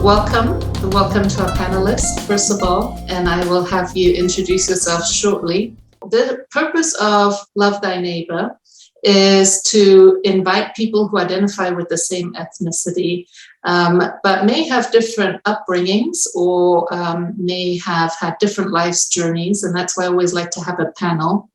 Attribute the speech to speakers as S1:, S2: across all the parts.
S1: Welcome to our panelists, first of all, and I will have you introduce yourself shortly. The purpose of Love Thy Neighbor is to invite people who identify with the same ethnicity, but may have different upbringings or may have had different life's journeys, and that's why I always like to have a panel.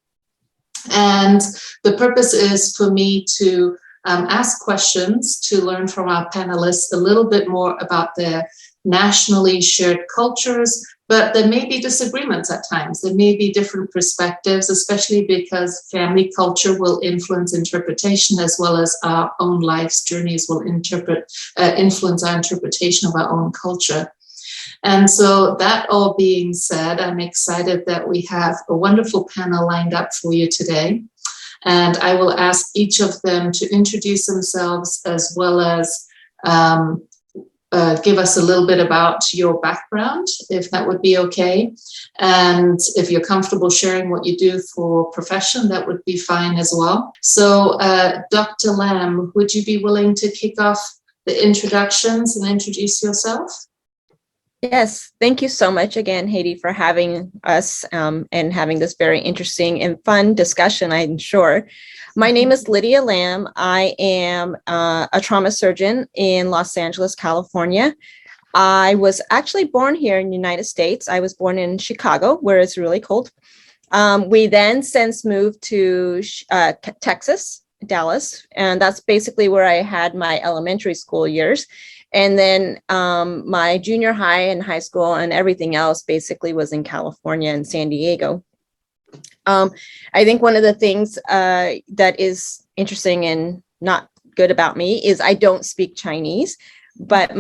S1: And the purpose is for me to ask questions to learn from our panelists a little bit more about their nationally shared cultures, but there may be disagreements at times. There may be different perspectives, especially because family culture will influence interpretation as well as our own life's journeys will influence our interpretation of our own culture. And so that all being said, I'm excited that we have a wonderful panel lined up for you today. And I will ask each of them to introduce themselves as well as give us a little bit about your background, if that would be okay. And if you're comfortable sharing what you do for profession, that would be fine as well. So Dr. Lam, would you be willing to kick off the introductions and introduce yourself?
S2: Yes, thank you so much again, Haiti, for having us and having this very interesting and fun discussion, I'm sure. My name is Lydia Lam. I am a trauma surgeon in Los Angeles, California. I was actually born here in the United States. I was born in Chicago, where it's really cold. We then since moved to Texas, Dallas, and that's basically where I had my elementary school years. And then my junior high and high school and everything else basically was in California and San Diego. I think one of the things that is interesting and not good about me is I don't speak Chinese, but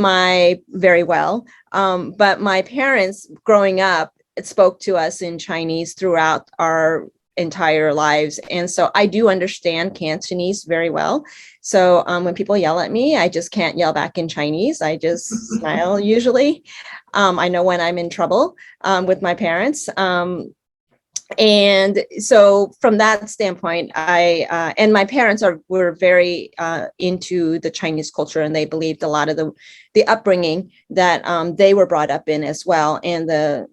S2: very well. But my parents growing up spoke to us in Chinese throughout our entire lives. And so I do understand Cantonese very well. So when people yell at me, I just can't yell back in Chinese. I just smile usually. I know when I'm in trouble with my parents. And so from that standpoint, and my parents were very into the Chinese culture, and they believed a lot of the upbringing that they were brought up in as well. And the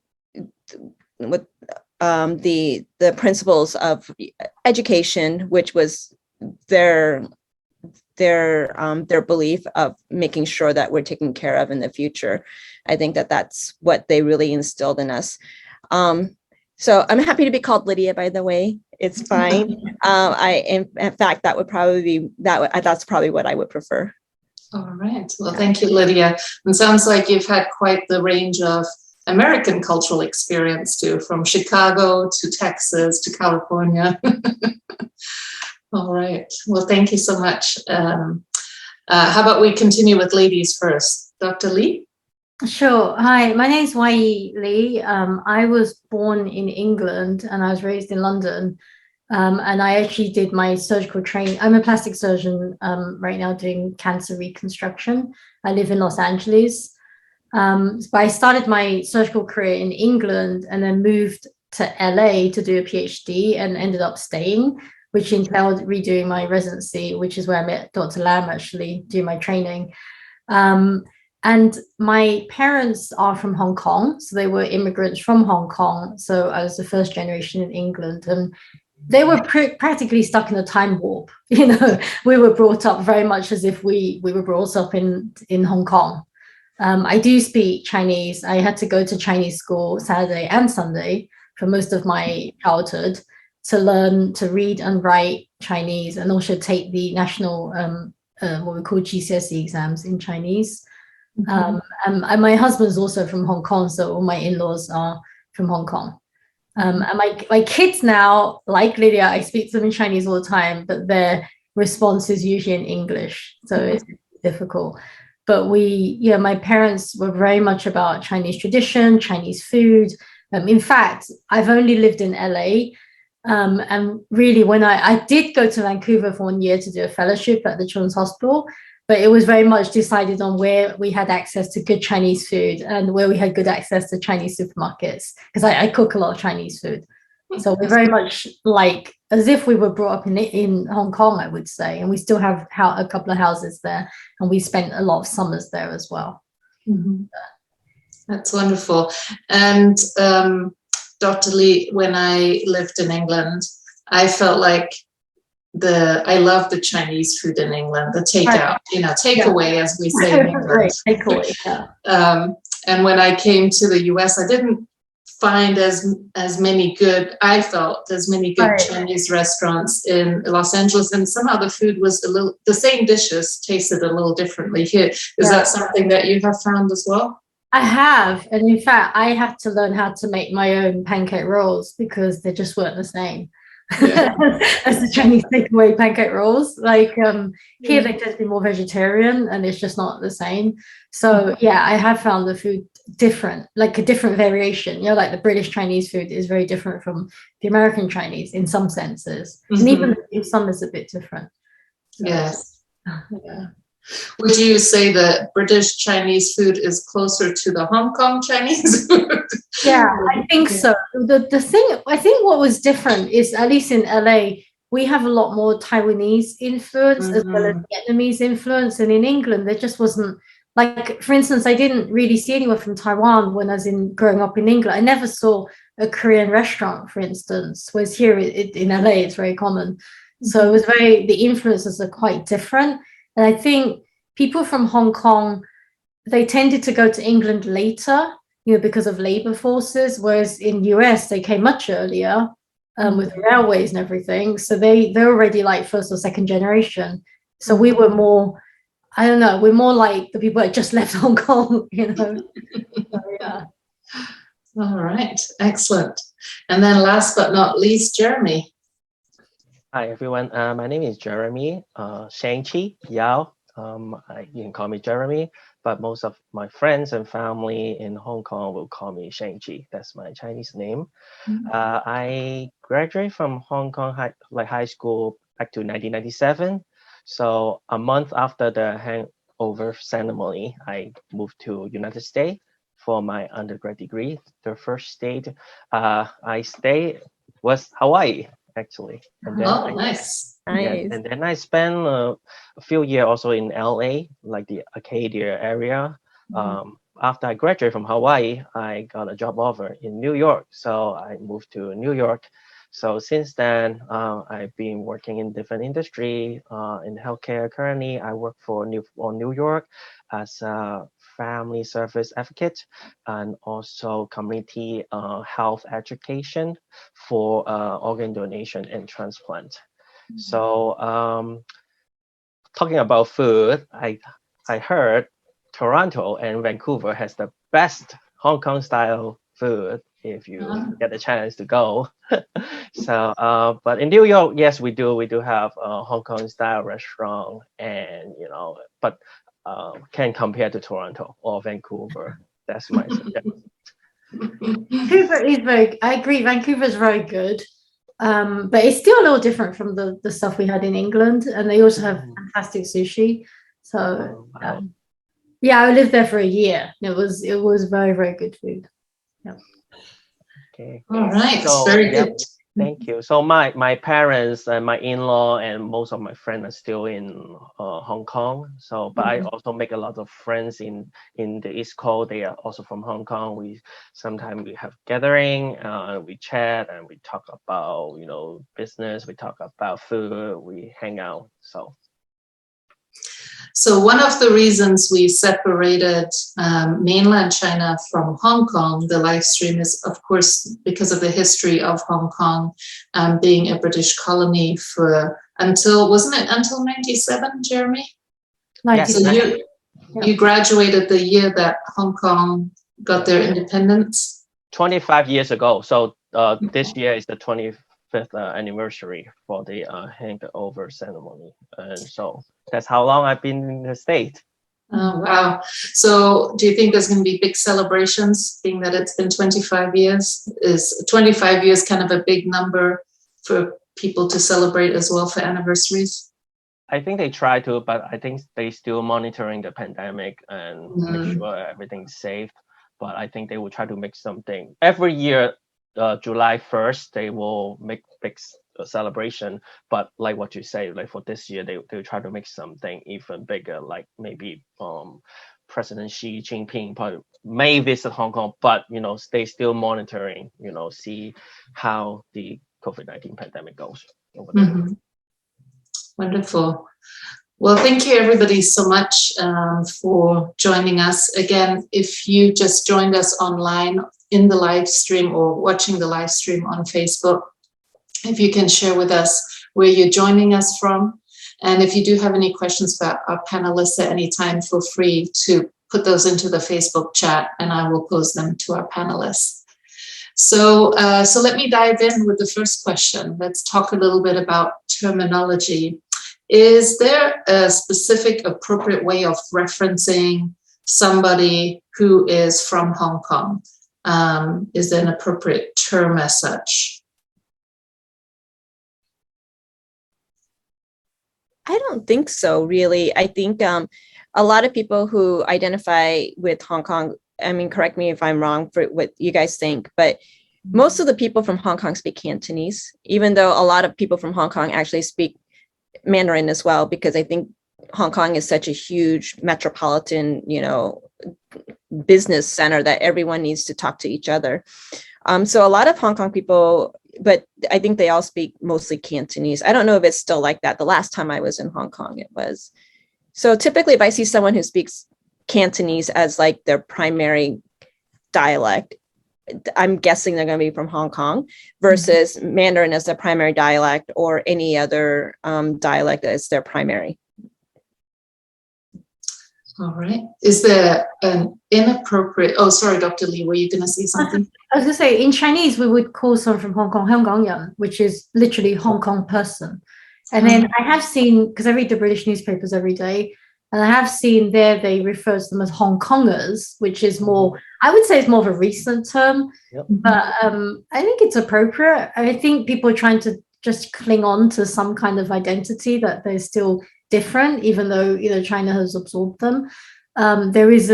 S2: principles of education, which was their belief of making sure that we're taken care of in the future. I think that's what they really instilled in us. So I'm happy to be called Lydia, by the way. It's fine. In fact, that's probably what I would prefer.
S1: All right. Well, thank you, Lydia. It sounds like you've had quite the range of American cultural experience too, from Chicago to Texas to California. All right. Well, thank you so much. How about we continue with ladies first? Dr. Lee?
S3: Sure. Hi, my name is Wai Lee. I was born in England and I was raised in London. And I actually did my surgical training. I'm a plastic surgeon right now doing cancer reconstruction. I live in Los Angeles. But I started my surgical career in England and then moved to LA to do a PhD and ended up staying, which entailed redoing my residency, which is where I met Dr. Lam actually, doing my training. And my parents are from Hong Kong, so they were immigrants from Hong Kong. So I was the first generation in England, and they were practically stuck in a time warp. You know, we were brought up very much as if we were brought up in Hong Kong. I do speak Chinese. I had to go to Chinese school Saturday and Sunday for most of my childhood to learn to read and write Chinese, and also take the national what we call GCSE exams in Chinese. And my husband's also from Hong Kong, so all my in-laws are from Hong Kong. And my kids now, like Lydia, I speak to them in Chinese all the time, but their response is usually in English, so it's difficult. But my parents were very much about Chinese tradition, Chinese food. In fact, I've only lived in LA. And really, when I did go to Vancouver for 1 year to do a fellowship at the Children's Hospital, but it was very much decided on where we had access to good Chinese food and where we had good access to Chinese supermarkets, because I cook a lot of Chinese food. So we're very much like as if we were brought up in Hong Kong, I would say. And we still have a couple of houses there, and we spent a lot of summers there as well.
S1: That's wonderful. And Dr. Lee, when I lived in England, I felt like I love the Chinese food in England, the takeout, takeaway, as we say in England.
S3: Right, takeaway,
S1: And when I came to the US, I didn't find as many good, I felt, as many good Chinese restaurants in Los Angeles. And somehow the food was the same dishes tasted a little differently here. Is that something that you have found as well?
S3: I have. And in fact, I had to learn how to make my own pancake rolls because they just weren't the same. As the Chinese takeaway pancake rolls. Like here they tend to be more vegetarian and it's just not the same. So yeah, I have found the food different, like a different variation. Like the British Chinese food is very different from the American Chinese in some senses. And even in some is a bit different. So,
S1: yes. Yeah. Would you say that British Chinese food is closer to the Hong Kong Chinese food?
S3: Yeah, I think so. The thing, I think what was different is, at least in LA, we have a lot more Taiwanese influence as well as Vietnamese influence. And in England, there just wasn't, like, for instance, I didn't really see anyone from Taiwan when I was growing up in England. I never saw a Korean restaurant, for instance, whereas here in LA, it's very common. So it was the influences are quite different. And I think people from Hong Kong, they tended to go to England later, because of labor forces, whereas in US, they came much earlier with railways and everything. So they're already like first or second generation. So we were more, I don't know, we're more like the people that just left Hong Kong, So, yeah.
S1: All right, excellent. And then last but not least, Jeremy.
S4: Hi, everyone. My name is Jeremy Shang-Chi Yao. You can call me Jeremy, but most of my friends and family in Hong Kong will call me Shang-Chi. That's my Chinese name. I graduated from Hong Kong high school back to 1997. So a month after the hangover ceremony, I moved to United States for my undergrad degree. The first state I stayed was Hawaii, actually. And then
S1: nice.
S4: Yeah, and then I spent a few years also in LA, like the Arcadia area. After I graduated from Hawaii, I got a job offer in New York. So I moved to New York. So since then, I've been working in different industry in healthcare. Currently, I work for New York as a family service advocate and also community health education for organ donation and transplant. So talking about food, I heard Toronto and Vancouver has the best Hong Kong style food if you get the chance to go. So but in New York, yes, we do have a Hong Kong style restaurant, and but can't compare to Toronto or Vancouver. That's my suggestion.
S3: Vancouver is I agree, Vancouver is very good. But it's still a little different from the stuff we had in England, and they also have fantastic sushi. So yeah, I lived there for a year. It was very, very good food. Yeah.
S4: Okay.
S1: All right.
S4: So,
S1: very good.
S4: Thank you. So my parents and my in-law and most of my friends are still in Hong Kong. So, but I also make a lot of friends in the East Coast. They are also from Hong Kong. Sometimes we have gathering, we chat and we talk about business. We talk about food. We hang out.
S1: So one of the reasons we separated mainland China from Hong Kong, the live stream, is, of course, because of the history of Hong Kong being a British colony wasn't it until 97, Jeremy? 97. So you graduated the year that Hong Kong got their independence?
S4: 25 years ago. So this year is the 25th anniversary for the handover ceremony. And so that's how long I've been in the state.
S1: Oh, wow. So do you think there's going to be big celebrations, being that it's been 25 years? Is 25 years kind of a big number for people to celebrate as well for anniversaries?
S4: I think they try to, but I think they still monitoring the pandemic and make sure everything's safe. But I think they will try to make something. Every year, July 1st, they will make big celebration. But like what you say, like for this year, they try to make something even bigger, like maybe President Xi Jinping probably may visit Hong Kong, but they still monitoring, see how the COVID-19 pandemic goes over there.
S1: Mm-hmm. Wonderful. Well, thank you everybody so much for joining us. Again, if you just joined us online in the live stream or watching the live stream on Facebook, if you can share with us where you're joining us from. And if you do have any questions about our panelists at any time, feel free to put those into the Facebook chat and I will pose them to our panelists. So let me dive in with the first question. Let's talk a little bit about terminology. Is there a specific appropriate way of referencing somebody who is from Hong Kong? Is there an appropriate term as such?
S2: I don't think so, really. I think a lot of people who identify with Hong Kong, I mean, correct me if I'm wrong for what you guys think, but most of the people from Hong Kong speak Cantonese, even though a lot of people from Hong Kong actually speak Mandarin as well, because I think Hong Kong is such a huge metropolitan, business center that everyone needs to talk to each other. So a lot of Hong Kong people, but I think they all speak mostly Cantonese. I don't know if it's still like that. The last time I was in Hong Kong, it was. So typically if I see someone who speaks Cantonese as like their primary dialect, I'm guessing they're going to be from Hong Kong versus Mandarin as their primary dialect or any other dialect as their primary.
S1: All right. Is there an inappropriate, oh, sorry, Dr. Lee, were you going to say something?
S3: I was going to say, in Chinese, we would call someone from Hong Kong, 香港人, which is literally Hong Kong person. And then I have seen, because I read the British newspapers every day, and I have seen there they refer to them as Hongkongers, which is more, I would say it's more of a recent term, but I think it's appropriate. I think people are trying to just cling on to some kind of identity that they're still different, even though, China has absorbed them. There is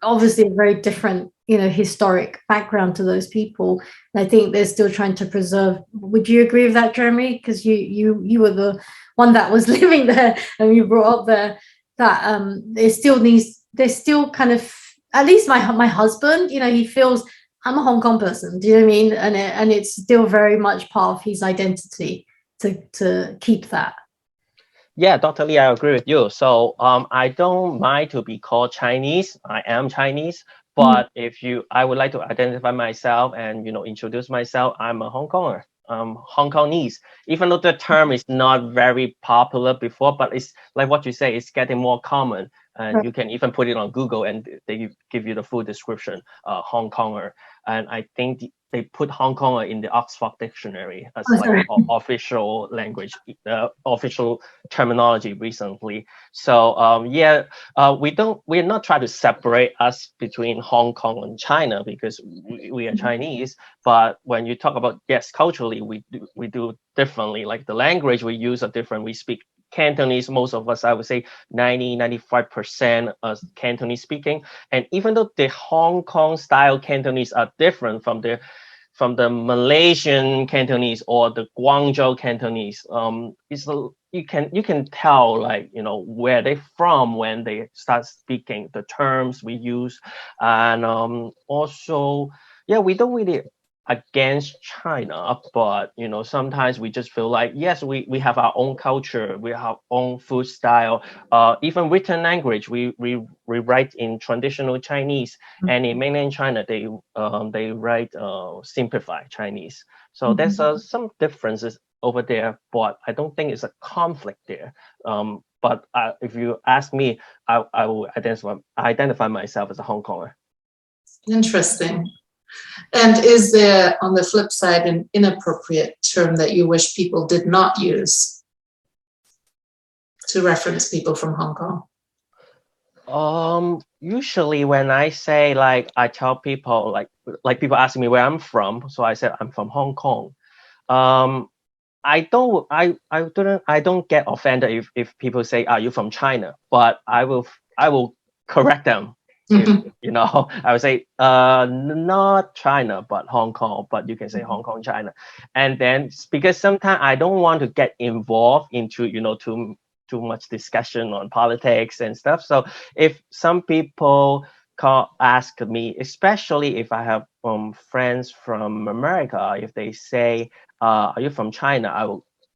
S3: obviously a very different, historic background to those people. And I think they're still trying to preserve. Would you agree with that, Jeremy? Because you were the one that was living there and you brought up there. That there's still kind of, at least my husband, he feels I'm a Hong Kong person. Do you know what I mean? And it's still very much part of his identity to keep that.
S4: Yeah, Dr. Lee, I agree with you. So I don't mind to be called Chinese. I am Chinese, but I would like to identify myself and introduce myself. I'm a Hong Konger. Hong Kongese, even though the term is not very popular before, but it's like what you say, it's getting more common. And you can even put it on Google and they give you the full description, Hong Konger. And I think they put Hong Konger in the Oxford Dictionary as official language, official terminology recently. So we're not trying to separate us between Hong Kong and China because we are Chinese. But when you talk about, yes, culturally, we do differently. Like the language we use are different. We speak Cantonese, most of us, I would say 95% as Cantonese speaking. And even though the Hong Kong style Cantonese are different from the Malaysian Cantonese or the Guangzhou Cantonese, you can tell where they're from when they start speaking, the terms we use. And also, we don't really against China, but sometimes we just feel like, yes, we have our own culture, we have our own food style, even written language, we write in traditional Chinese, and in mainland China they write simplified Chinese. So there's some differences over there, but I don't think it's a conflict there. But if you ask me, I will identify myself as a Hong Konger.
S1: Interesting. And is there, on the flip side, an inappropriate term that you wish people did not use to reference people from Hong Kong?
S4: Usually when I say, I tell people, like people ask me where I'm from, so I said I'm from Hong Kong. I don't get offended if people say, are you from China? But I will correct them. I would say not China, but Hong Kong, but you can say Hong Kong, China. And then because sometimes I don't want to get involved into, to too much discussion on politics and stuff. So if some people ask me, especially if I have friends from America, if they say, "Are you from China?"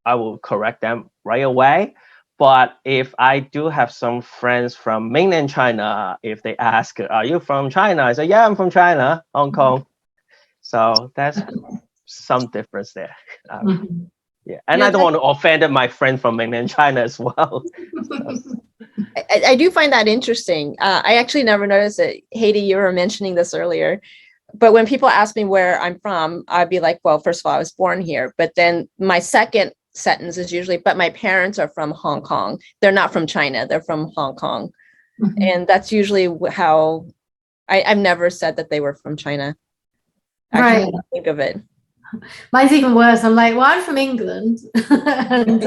S4: I will correct them right away. But if I do have some friends from mainland China, if they ask, "Are you from China?" I say, "Yeah, I'm from China, Hong Kong." So that's some difference there.
S1: Mhm.
S4: Yeah, and
S2: Yeah,
S4: I don't want to offend my friend from mainland China as well.
S2: I do find that interesting. I actually never noticed it. Haiti, you were mentioning this earlier, but when people ask me where I'm from, I'd be like, well, first of all, I was born here. But then my second sentence is usually, but my parents are from Hong Kong. They're not from China. They're from Hong Kong.
S1: Mhm.
S2: And that's usually how I've never said that they were from China. I
S3: Right.
S2: can't think of it.
S3: Mine's even worse. I'm like, well, I'm from England, and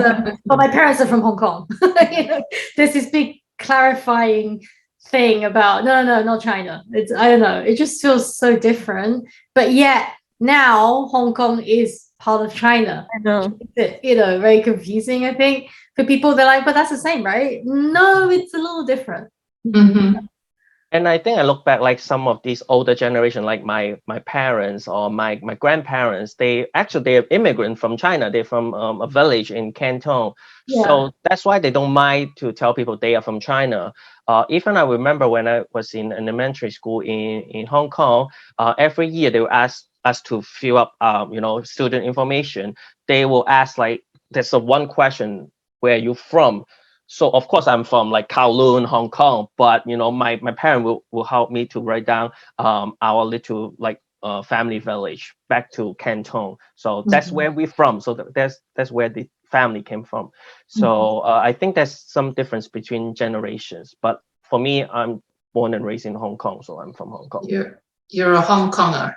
S3: but my parents are from Hong Kong. You know, there's this big clarifying thing about no, not China. It's, I don't know. It just feels so different. But yet now Hong Kong is part of China.
S2: I know.
S3: You know, very confusing. I think for people, they're like, but that's the same, right? No, it's a little different.
S1: Mhm.
S4: And I think I look back, like some of these older generation, like my parents or my grandparents, they are immigrant from China. They're from a village in Canton.
S3: Yeah.
S4: So that's why they don't mind to tell people they are from China. Even I remember when I was in an elementary school in Hong Kong, every year they will ask us to fill up, student information. They will ask like, there's a one question, where you from? So of course I'm from like Kowloon, Hong Kong, but my parent will help me to write down our little like family village back to Canton. So that's where we're from. So that's where the family came from. So I think there's some difference between generations. But for me, I'm born and raised in Hong Kong, so I'm from Hong Kong.
S1: You're a Hong Konger.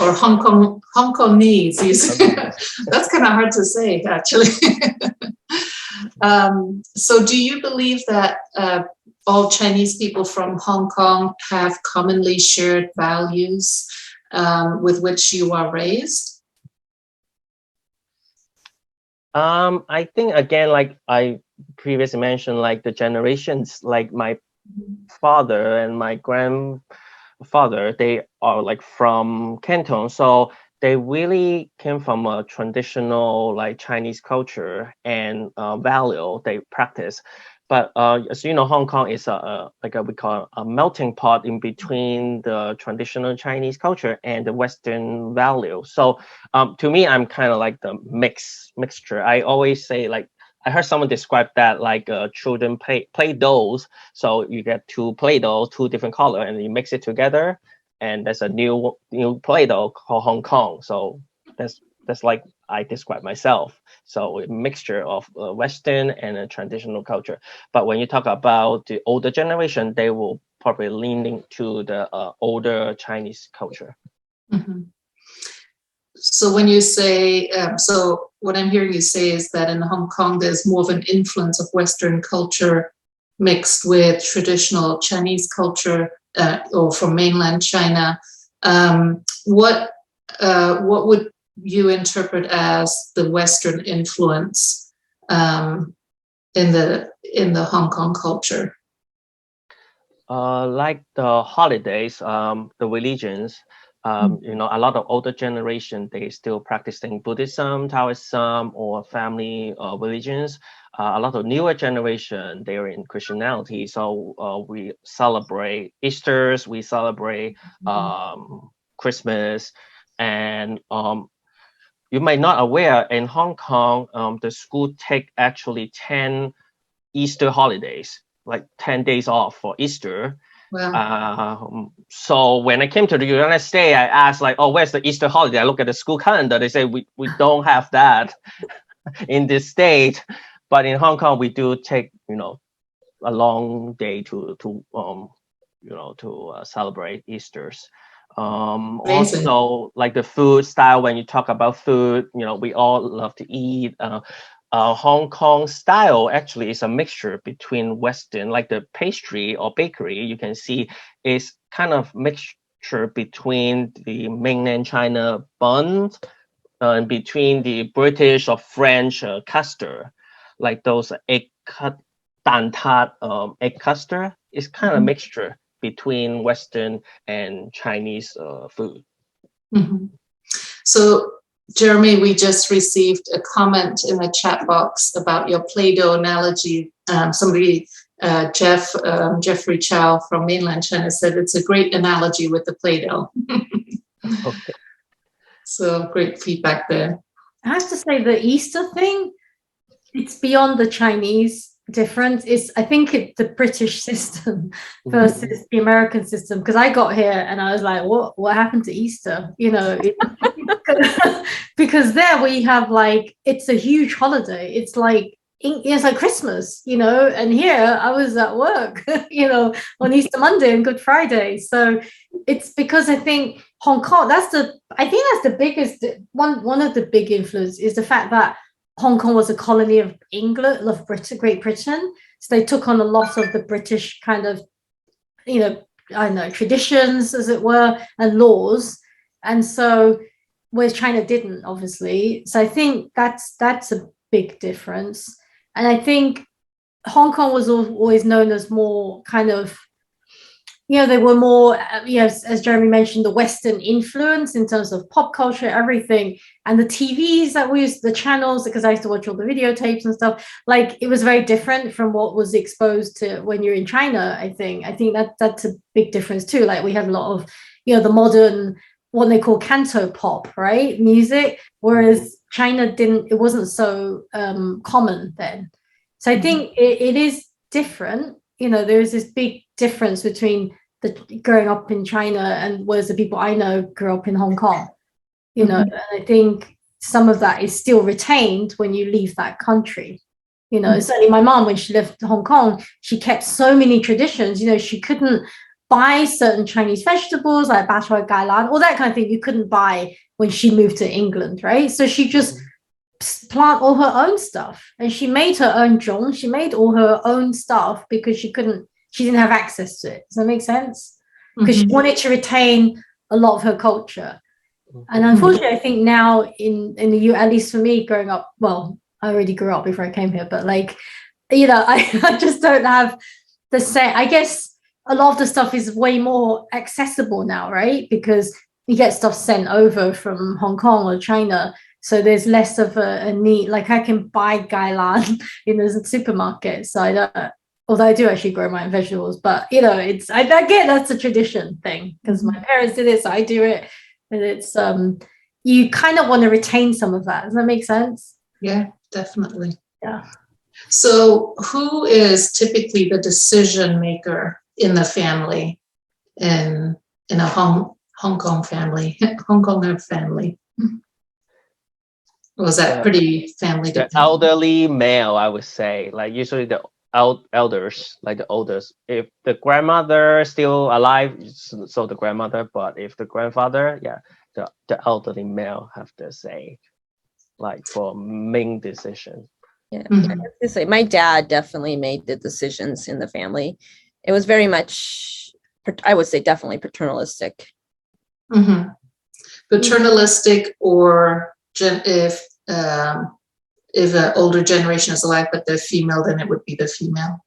S1: Or
S4: Right.
S1: Hong Kongese. That's kind of hard to say, actually. So do you believe that all Chinese people from Hong Kong have commonly shared values with which you are raised?
S4: I think again, like I previously mentioned, like the generations, like my father and my grandfather, they are like from Canton, so they really came from a traditional like Chinese culture and value they practice. But as you know, Hong Kong is we call a melting pot in between the traditional Chinese culture and the Western value. So to me, I'm kind of like the mixture. I always say, like, I heard someone describe that like children play dolls. So you get two play dolls, two different color, and you mix it together, and there's a new play doh called Hong Kong. So that's like I describe myself. So a mixture of Western and a traditional culture. But when you talk about the older generation, they will probably leaning to the older Chinese culture.
S1: Mhm. So when you say, so what I'm hearing you say is that in Hong Kong, there's more of an influence of Western culture mixed with traditional Chinese culture, or from mainland China. What would you interpret as the Western influence in the Hong Kong culture?
S4: Like the holidays, the religions, a lot of older generation, they still practicing Buddhism, Taoism, or family religions. A lot of newer generation, they're in Christianity. So we celebrate Easter's, we celebrate Christmas, and you might not aware in Hong Kong, the school take actually 10 Easter holidays, like 10 days off for Easter.
S1: Wow.
S4: So when I came to the United States, I asked like, oh, where's the Easter holiday? I look at the school calendar. They say we don't have that in this state, but in Hong Kong we do take a long day to celebrate Easter's.
S1: Amazing.
S4: Also, like the food style, when you talk about food, we all love to eat. Hong Kong style actually is a mixture between Western, like the pastry or bakery, you can see is kind of mixture between the mainland China buns and between the British or French custard. like those egg cut dan tat egg custard. It's kind of mixture between Western and Chinese food.
S1: Mhm. So, Jeremy, we just received a comment in the chat box about your Play-Doh analogy. Jeffrey Chow from Mainland China said it's a great analogy with the Play-Doh.
S4: Okay.
S1: So great feedback there.
S3: I have to say the Easter thing, it's beyond the Chinese difference. I think it's the British system versus the American system. Because I got here and I was like, what happened to Easter? You know, because there we have like, it's a huge holiday. It's like Christmas, you know, and here I was at work, you know, on Easter Monday and Good Friday. So it's because I think Hong Kong, that's the biggest, one of the big influence is the fact that Hong Kong was a colony of England, of Great Britain. So they took on a lot of the British kind of, you know, I don't know, traditions, as it were, and laws. And so, whereas China didn't, obviously. So I think that's a big difference. And I think Hong Kong was always known as more kind of, you know, they were more, you know, as Jeremy mentioned, the Western influence in terms of pop culture, everything. And the TVs that we used, the channels, because I used to watch all the videotapes and stuff, like it was very different from what was exposed to when you're in China, I think. I think that's a big difference too. Like we had a lot of, you know, the modern, what they call canto pop, right? Music, whereas China it wasn't so common then. So I think it is different. You know, there is this big difference between the growing up in China and whereas the people I know grew up in Hong Kong. You know, and I think some of that is still retained when you leave that country. You know, certainly my mom, when she left Hong Kong, she kept so many traditions. You know, she couldn't buy certain Chinese vegetables like bak choy gai lan, all that kind of thing you couldn't buy when she moved to England, right? So she just plant all her own stuff, and she made her own zhong. She made all her own stuff because she didn't have access to it. Does that make sense? Because she wanted to retain a lot of her culture. And unfortunately, I think now in the U, at least for me growing up, well, I already grew up before I came here, but like, you know, I just don't have the same, I guess a lot of the stuff is way more accessible now, right? Because you get stuff sent over from Hong Kong or China. So there's less of a need. Like I can buy gai lan in the supermarket. So I don't, although I do actually grow my own vegetables, but you know, I get that's a tradition thing because my parents did it, so I do it. And it's you kind of want to retain some of that. Does that make sense?
S1: Yeah, definitely.
S3: Yeah.
S1: So who is typically the decision maker in the family, in a Hong Kong family, Hong Konger family? Was that pretty family dependent?
S4: The elderly male, I would say, like usually the elders, like the oldest. If the grandmother still alive, so the grandmother. But if the grandfather, yeah, the elderly male have to say, like for main decision.
S2: Yeah, I have to say, my dad definitely made the decisions in the family. It was very much, I would say, definitely paternalistic.
S1: Paternalistic, or if an older generation is alive but they're female, then it would be the female,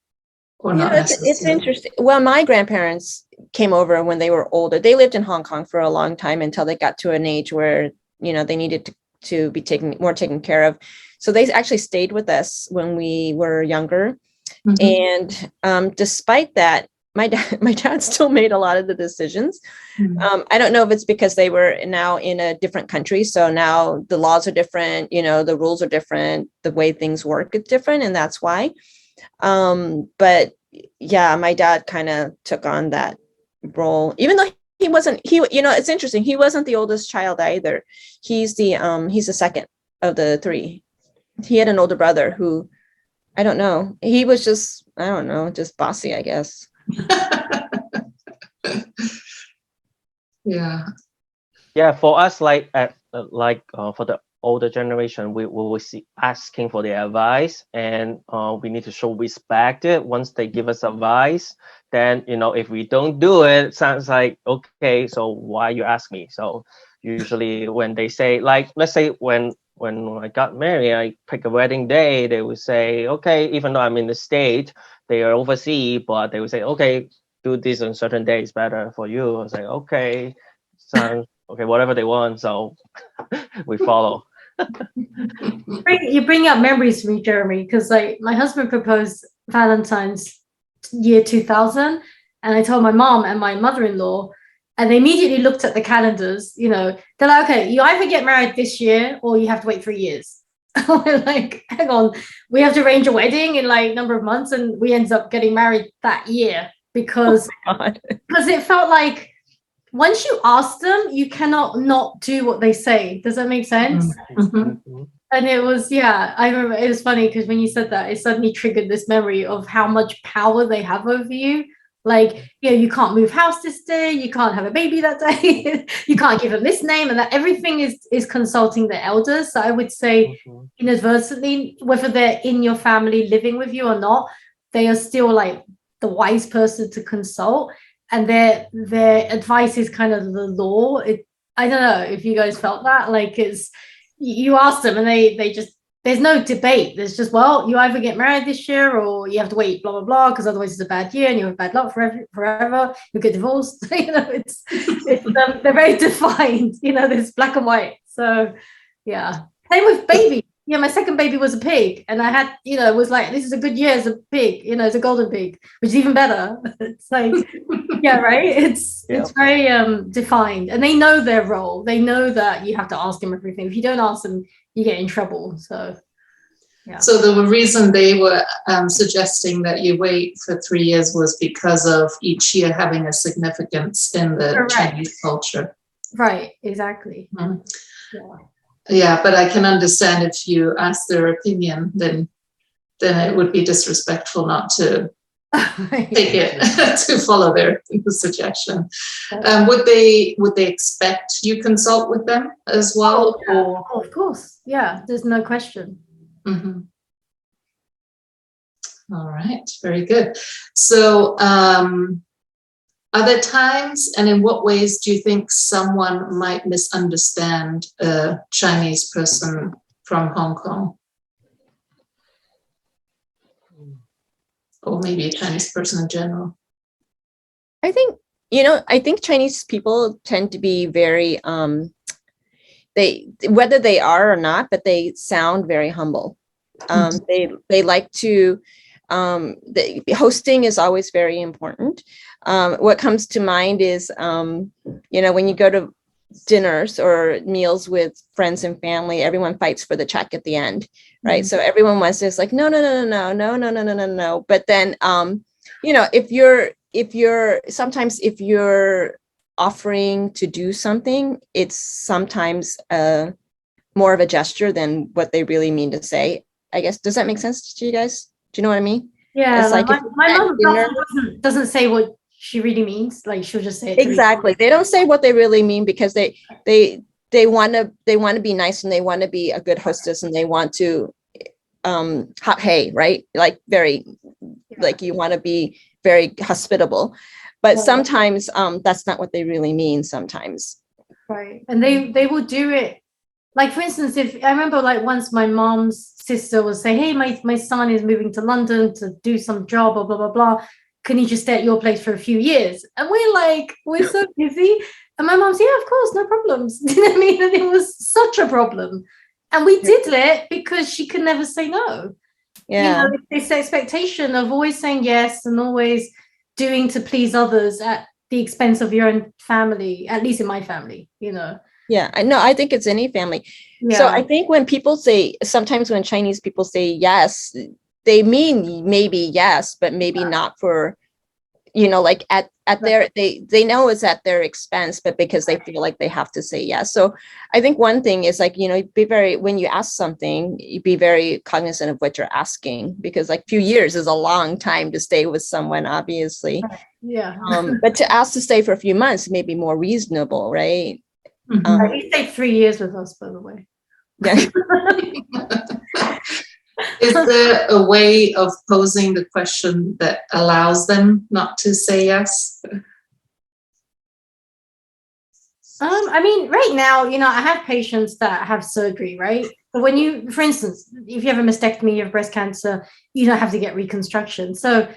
S1: or not necessarily.
S2: It's interesting. Well, my grandparents came over when they were older. They lived in Hong Kong for a long time until they got to an age where, you know, they needed to be taken care of. So they actually stayed with us when we were younger. And despite that, my dad still made a lot of the decisions. I don't know if it's because they were now in a different country. So now the laws are different, you know, the rules are different, the way things work is different. And that's why. But yeah, my dad kind of took on that role, even though he wasn't, you know, it's interesting. He wasn't the oldest child either. He's the second of the three. He had an older brother who, I don't know. He was just, I don't know, just bossy, I guess.
S4: Yeah, for us, like for the older generation, we will see asking for their advice, and we need to show respect it once they give us advice. Then, you know, if we don't do it, sounds like, okay, so why you ask me? So usually when they say, like, let's say when when I got married, I pick a wedding day. They would say, okay, even though I'm in the state, they are overseas, but they would say, okay, do this on certain days better for you. I was like, okay, sounds okay, whatever they want. So we follow.
S3: You bring up memories for me, Jeremy, because like my husband proposed Valentine's year 2000, and I told my mom and my mother-in-law, and they immediately looked at the calendars. They're like, okay, you either get married this year or you have to wait 3 years. We're like, hang on, we have to arrange a wedding in like number of months, and we ended up getting married that year because it felt like once you ask them, you cannot not do what they say. Does that make sense?
S1: Mm-hmm.
S3: And it was, yeah, I remember it was funny because when you said that, it suddenly triggered this memory of how much power they have over you. Like, you can't move house this day, you can't have a baby that day, you can't give them this name, and that everything is consulting the elders. So I would say inadvertently, whether they're in your family living with you or not, they are still like the wise person to consult, and their advice is kind of the law. I don't know if you guys felt that, like it's, you ask them and they just, there's no debate. There's just, well, you either get married this year or you have to wait, blah, blah, blah, because otherwise it's a bad year and you have bad luck forever. You get divorced. It's they're very defined, there's black and white. So yeah. Same with baby. My second baby was a pig, and I had, it was like, this is a good year as a pig, it's a golden pig, which is even better. It's like, yeah, right. It's very defined, and they know their role. They know that you have to ask them everything. If you don't ask them, you get in trouble. So yeah.
S1: So the reason they were suggesting that you wait for 3 years was because of each year having a significance in the
S3: Correct.
S1: Chinese culture.
S3: Right, exactly.
S1: Mm-hmm.
S3: Yeah.
S1: Yeah, but I can understand if you ask their opinion, then it would be disrespectful not to take it to follow their suggestion. Would they expect you consult with them as well?
S3: Oh, of course. Yeah, there's no question.
S1: Mm-hmm. All right, very good. So are there times, and in what ways do you think someone might misunderstand a Chinese person from Hong Kong? Or maybe a Chinese person in general?
S2: I think, I think Chinese people tend to be very, whether they are or not, but they sound very humble. They like to, the hosting is always very important. What comes to mind is, when you go to dinners or meals with friends and family, everyone fights for the check at the end, right? So everyone wants this, like, no. But then, if you're offering to do something, it's sometimes more of a gesture than what they really mean to say. I guess, does that make sense to you guys? Do you know what I mean?
S3: Yeah,
S2: it's like
S3: my mom doesn't say what she really means. Like, she'll just say it.
S2: Exactly. They don't say what they really mean because they want to be nice, and they want to be a good hostess, and they want to hot hey, right? Like very, like you want to be very hospitable, but sometimes that's not what they really mean sometimes.
S3: Right. And they will do it. Like, for instance, if I remember, like, once my mom's sister was saying, hey, my son is moving to London to do some job or blah, blah, blah. Can he just stay at your place for a few years? And we're like, we're so busy. And my mom's, yeah, of course, no problems. You know what I mean? And it was such a problem. And we did it because she could never say no.
S2: Yeah.
S3: This expectation of always saying yes and always doing to please others at the expense of your own family, at least in my family,
S2: Yeah, I know. I think it's any family.
S3: Yeah.
S2: So I think when people say, sometimes when Chinese people say yes, they mean maybe yes, but maybe not for, like at their, they know it's at their expense, but because they feel like they have to say yes. So I think one thing is like, when you ask something, you be very cognizant of what you're asking, because like few years is a long time to stay with someone, obviously.
S3: Yeah.
S2: But to ask to stay for a few months may be more reasonable, right?
S3: He stayed 3 years with us, by the way.
S2: Yeah.
S1: Is there a way of posing the question that allows them not to say yes?
S3: I mean, right now, I have patients that have surgery, right? But when you, for instance, if you have a mastectomy, you have breast cancer, you don't have to get reconstruction. So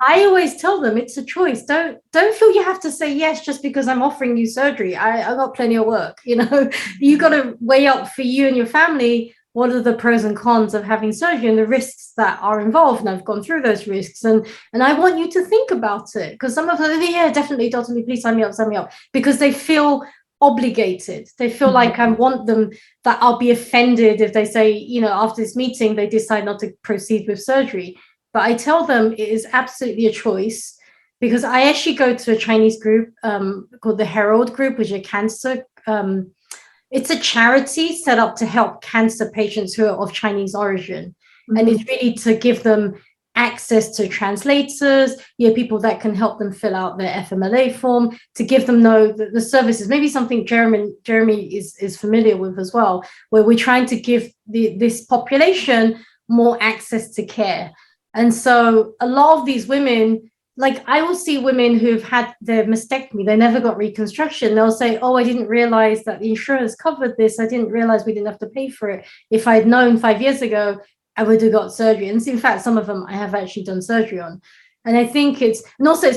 S3: I always tell them it's a choice. Don't feel you have to say yes just because I'm offering you surgery. I got plenty of work, you know. You got to weigh up for you and your family what are the pros and cons of having surgery and the risks that are involved. And I've gone through those risks, and I want you to think about it, because some of them, yeah, definitely, Dr. Lee, please sign me up, because they feel obligated. They feel like I want them, that I'll be offended if they say, you know, after this meeting they decide not to proceed with surgery. But I tell them it is absolutely a choice, because I actually go to a Chinese group called the Herald Group, which is a cancer. It's a charity set up to help cancer patients who are of Chinese origin. And it's really to give them access to translators, you know, people that can help them fill out their FMLA form, to give them the services. Maybe something Jeremy is familiar with as well, where we're trying to give this population more access to care. And so a lot of these women, like I will see women who've had their mastectomy, they never got reconstruction. They'll say, oh, I didn't realize that the insurance covered this. I didn't realize we didn't have to pay for it. If I'd known 5 years ago, I would have got surgery. And in fact, some of them I have actually done surgery on. And I think it's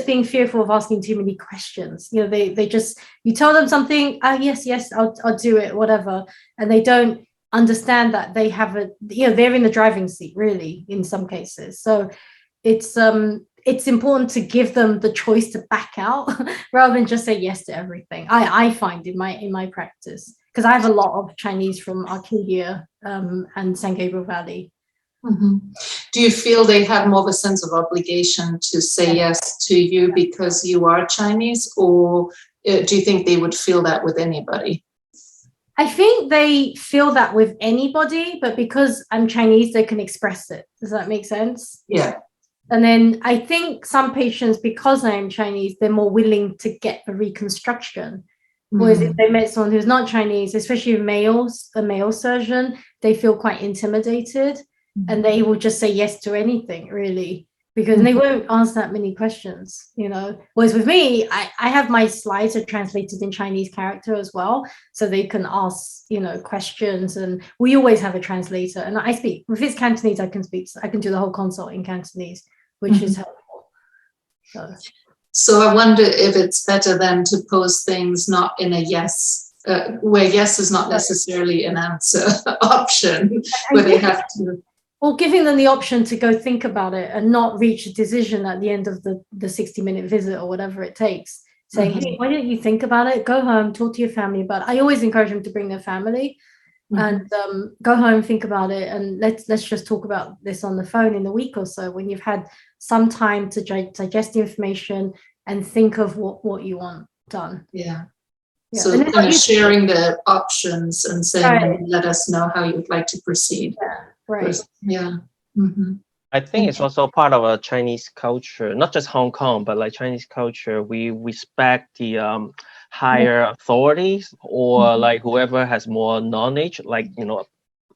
S3: being fearful of asking too many questions. You know, they just, you tell them something, yes, I'll do it, whatever. And they don't understand that they have they're in the driving seat, really, in some cases. So it's important to give them the choice to back out rather than just say yes to everything. I find in my practice, because I have a lot of Chinese from Arcadia and San Gabriel Valley.
S1: Do you feel they have more of a sense of obligation to say yes to you because you are Chinese, or do you think they would feel that with anybody?
S3: I think they feel that with anybody, but because I'm Chinese, they can express it. Does that make sense?
S1: Yeah.
S3: And then I think some patients, because I am Chinese, they're more willing to get a reconstruction. Whereas if they met someone who's not Chinese, especially a male surgeon, they feel quite intimidated, and they will just say yes to anything, really, because they won't ask that many questions, you know. Whereas with me, I have my slides are translated in Chinese character as well, so they can ask, you know, questions, and we always have a translator. And I speak, if it's Cantonese, I can do the whole consult in Cantonese, which is helpful.
S1: So I wonder if it's better then to pose things not in a yes, where yes is not necessarily an answer option, where they have to.
S3: Or giving them the option to go think about it and not reach a decision at the end of the 60-minute visit or whatever it takes. Saying, hey, why don't you think about it? Go home, talk to your family about it. I always encourage them to bring their family and go home, think about it, and let's just talk about this on the phone in a week or so, when you've had some time to digest the information and think of what you want done.
S1: Yeah. So kind of sharing the options and saying, let us know how you'd like to proceed.
S3: Yeah. Right.
S1: Yeah.
S4: I think it's also part of a Chinese culture, not just Hong Kong, but like Chinese culture. We respect the higher authorities, or like whoever has more knowledge, like, you know,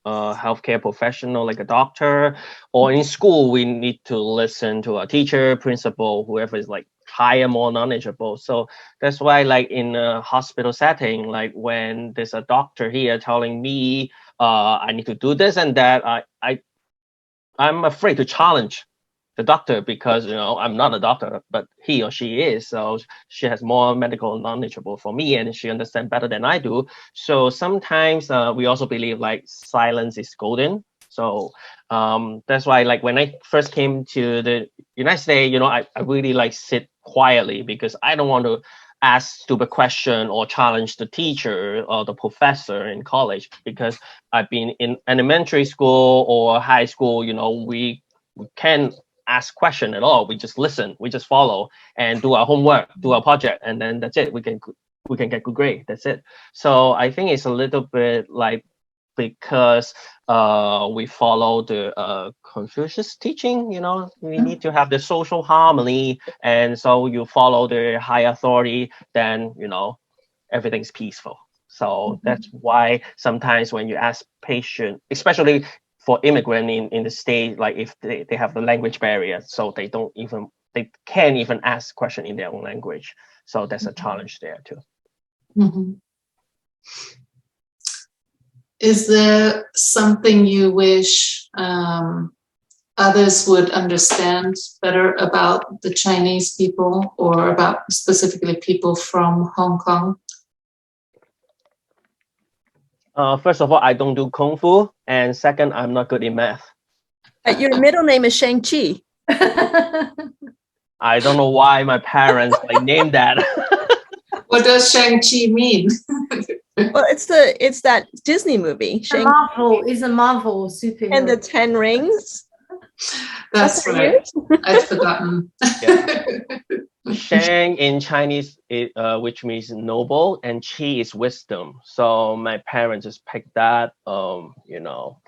S4: healthcare professional, like a doctor, or in school, we need to listen to a teacher, principal, whoever is like higher, more knowledgeable. So that's why, like in a hospital setting, like when there's a doctor here telling me I need to do this and that, I'm afraid to challenge the doctor, because, you know, I'm not a doctor, but he or she is. So she has more medical knowledgeable for me, and she understands better than I do. So sometimes we also believe like silence is golden. So that's why, like when I first came to the United States, you know, I really like sit quietly, because I don't want to ask stupid question or challenge the teacher or the professor in college, because I've been in elementary school or high school, you know, we can't ask question at all. We just listen, we just follow and do our homework, do our project, and then that's it. We can get good grade. That's it. So I think it's a little bit like, because we follow the Confucius teaching, you know, we need to have the social harmony, and so you follow the high authority, then, you know, everything's peaceful. So that's why sometimes when you ask patient, especially for immigrant in the state, like if they have the language barrier, so they can't even ask question in their own language. So that's a challenge there too.
S1: Is there something you wish others would understand better about the Chinese people, or about specifically people from Hong Kong?
S4: First of all, I don't do Kung Fu. And second, I'm not good in math.
S2: Your middle name is Shang-Chi.
S4: I don't know why my parents named that.
S1: What does Shang-Chi mean?
S2: Well, it's that Disney movie,
S3: Marvel is a Marvel superhero.
S2: and the 10 Rings.
S1: That's right. I've forgotten.
S4: Yeah. Shang in Chinese, which means noble, and Qi is wisdom. So my parents just picked that,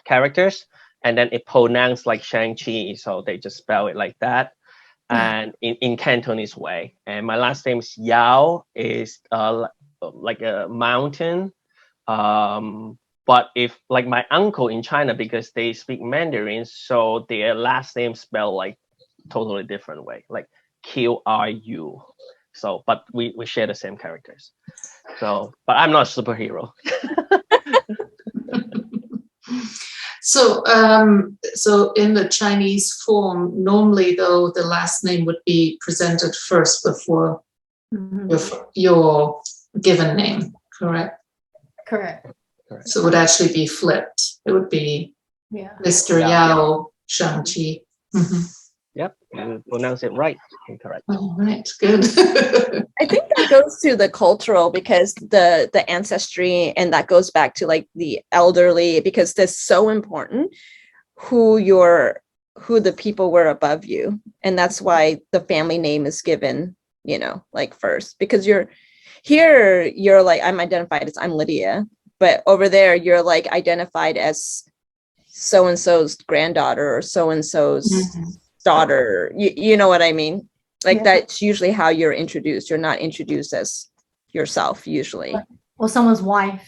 S4: characters, and then it pronounced like Shang-Chi, so they just spell it like that, and in Cantonese way. And my last name is Yao, is like a mountain. But if like my uncle in China, because they speak Mandarin, so their last name spelled like totally different way, like Qru. So, but we share the same characters. So, but I'm not a superhero.
S1: So, so in the Chinese form, normally though, the last name would be presented first before your given name, correct?
S3: Correct.
S1: So it would actually be flipped. It would be Mr. Yao Shang-Chi.
S4: Yep, you pronounce it right. Correct.
S1: All right, good.
S2: I think that goes to the cultural, because the ancestry, and that goes back to like the elderly, because that's so important who the people were above you. And that's why the family name is given, like first, because you're like, I'm identified as, I'm Lydia, but over there you're like identified as so-and-so's granddaughter or so-and-so's daughter. You know what I mean? Like that's usually how you're introduced. You're not introduced as yourself usually.
S3: Or someone's wife.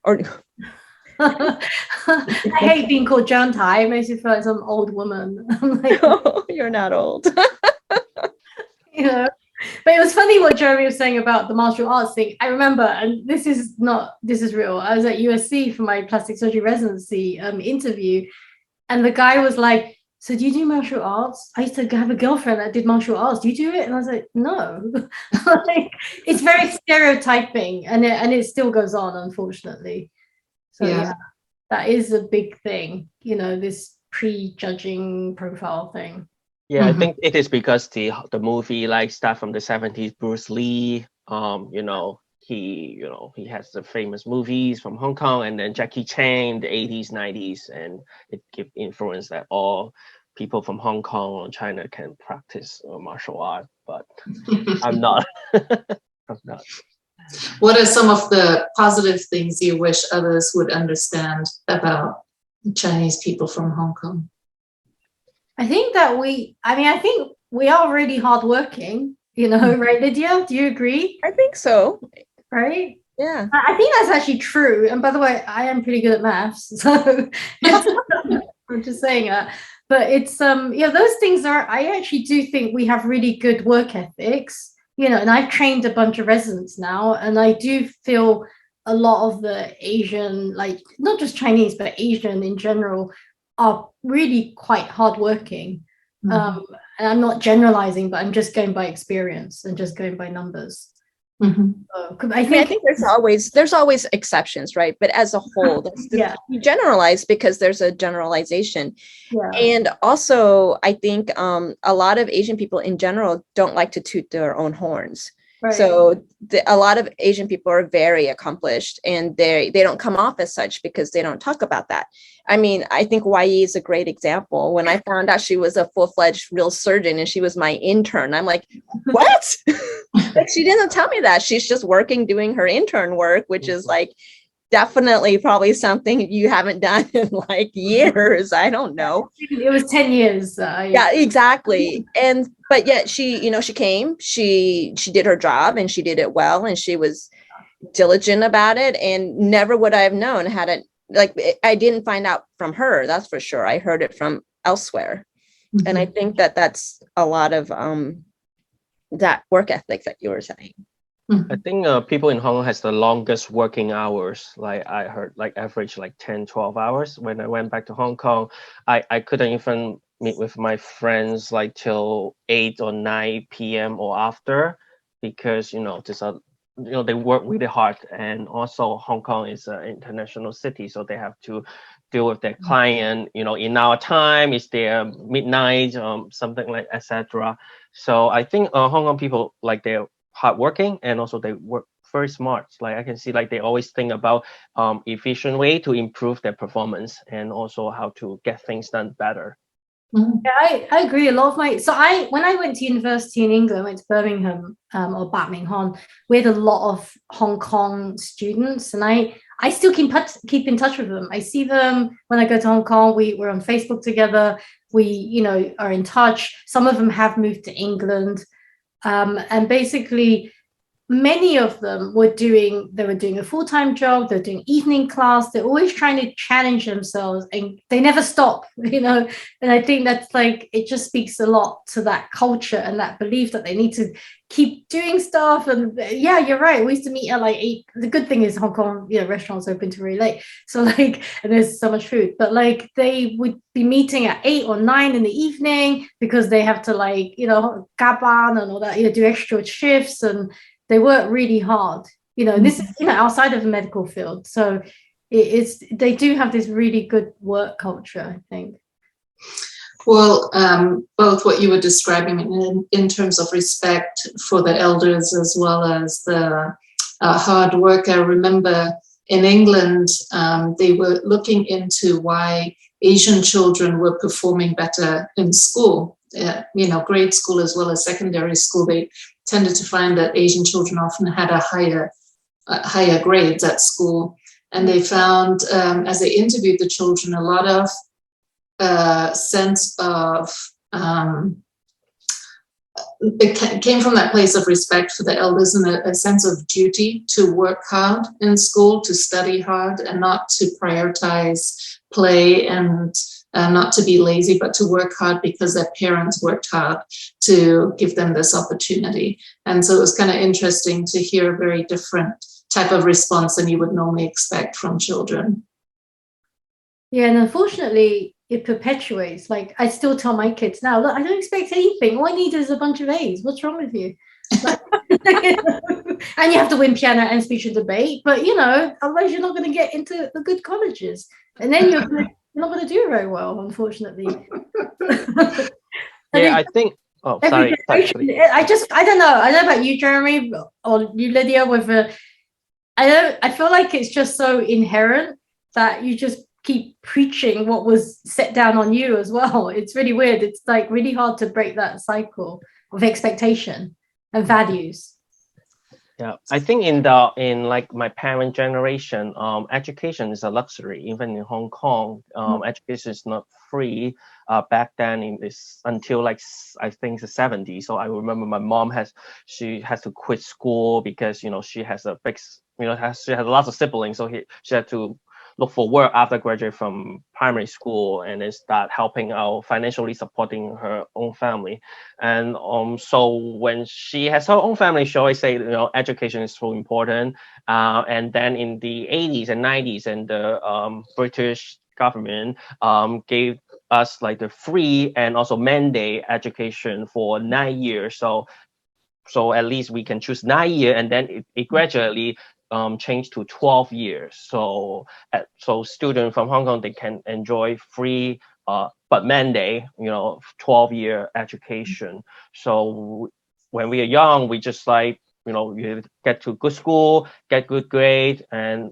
S2: Or
S3: I hate being called Zhang Tai. It makes me feel like some old woman. I'm like,
S2: no, you're not old.
S3: But it was funny what Jeremy was saying about the martial arts thing. I remember, and this is real. I was at USC for my plastic surgery residency interview, and the guy was like, "So do you do martial arts?" I used to have a girlfriend that did martial arts. Do you do it? And I was like, "No." Like, it's very stereotyping, and it still goes on, unfortunately. So yeah, that is a big thing. This prejudging profile thing.
S4: Yeah, I think it is because the movie start from the 70s. Bruce Lee, he has the famous movies from Hong Kong, and then Jackie Chan in the 80s, 90s, and it give influence that all people from Hong Kong or China can practice martial art. But I'm not. I'm not.
S1: What are some of the positive things you wish others would understand about Chinese people from Hong Kong?
S3: I think we are really hardworking, right, Lydia? Do you agree?
S2: I think so.
S3: Right?
S2: Yeah.
S3: I think that's actually true. And by the way, I am pretty good at maths, so I'm just saying that. But it's those things I actually do think we have really good work ethics, and I've trained a bunch of residents now, and I do feel a lot of the Asian, like not just Chinese, but Asian in general, are really quite hardworking. And I'm not generalizing, but I'm just going by experience and just going by numbers. I think
S2: there's always exceptions, right? But as a whole, you generalize because there's a generalization. And also I think a lot of Asian people in general don't like to toot their own horns. Right. So a lot of Asian people are very accomplished, and they don't come off as such because they don't talk about that. I mean, I think Yi is a great example. When I found out she was a full-fledged real surgeon and she was my intern, I'm like, what? Like, she didn't tell me that. She's just working, doing her intern work, which is like definitely probably something you haven't done in like years. I don't know.
S3: It was 10 years.
S2: Yeah, exactly. But yet she came, she did her job and she did it well, and she was diligent about it, and never would I have known had it, I didn't find out from her, that's for sure. I heard it from elsewhere. And I think that's a lot of that work ethic that you were saying.
S4: I think people in Hong Kong has the longest working hours. Like I heard, like average like 10, 12 hours. When I went back to Hong Kong, I couldn't even meet with my friends like till 8 or 9 p.m. or after, because just they work really hard, and also Hong Kong is an international city, so they have to deal with their client. In our time, it's their midnight, something like etc. So I think Hong Kong people, like, they're hardworking, and also they work very smart. Like I can see, like they always think about efficient way to improve their performance, and also how to get things done better.
S3: Yeah, I agree. A lot of when I went to university in England, I went to Birmingham or Birmingham, we had a lot of Hong Kong students, and I still keep in touch with them. I see them when I go to Hong Kong. We're on Facebook together. We are in touch. Some of them have moved to England, and basically many of them were doing a full-time job, they're doing evening class, they're always trying to challenge themselves, and they never stop. And I think that's like, it just speaks a lot to that culture and that belief that they need to keep doing stuff. And yeah, you're right, we used to meet at like 8. The good thing is Hong Kong, restaurants open till really late, so like, and there's so much food, but like they would be meeting at 8 or 9 in the evening because they have to like gaban and all that, do extra shifts, and they work really hard. This is outside of the medical field, so they do have this really good work culture, I think.
S1: Well, both what you were describing in terms of respect for the elders, as well as the hard work. I remember in England, they were looking into why Asian children were performing better in school, grade school as well as secondary school. They tended to find that Asian children often had a higher grades at school. And they found, as they interviewed the children, a lot of sense of, it came from that place of respect for the elders, and a sense of duty to work hard in school, to study hard, and not to prioritize play, and not to be lazy, but to work hard because their parents worked hard to give them this opportunity. And so it was kind of interesting to hear a very different type of response than you would normally expect from children.
S3: Yeah, and unfortunately, it perpetuates. Like, I still tell my kids now, look, I don't expect anything. All I need is a bunch of A's. What's wrong with you? Like, and you have to win piano and speech and debate, but otherwise you're not going to get into the good colleges, and then you're not going to do very well, unfortunately.
S4: I think. Oh, sorry.
S3: I don't know. I don't know about you, Jeremy, or you, Lydia. I feel like it's just so inherent that you just keep preaching what was set down on you as well. It's really weird. It's like really hard to break that cycle of expectation and values.
S4: Yeah, I think in like my parent generation, education is a luxury. Even in Hong Kong, education is not free. Back then, until like I think the 70s. So I remember my mom has to quit school because she has a big she has lots of siblings, so she had to look for work after graduating from primary school, and then start helping out, financially supporting her own family. And so when she has her own family, she always say, education is so important. And then in the 80s and 90s, and the British government gave us like the free and also mandate education for 9 years. So at least we can choose 9 years, and then it gradually changed to 12 years. So students from Hong Kong, they can enjoy free but mandate 12-year education. So when we are young, we just like you get to good school, get good grade, and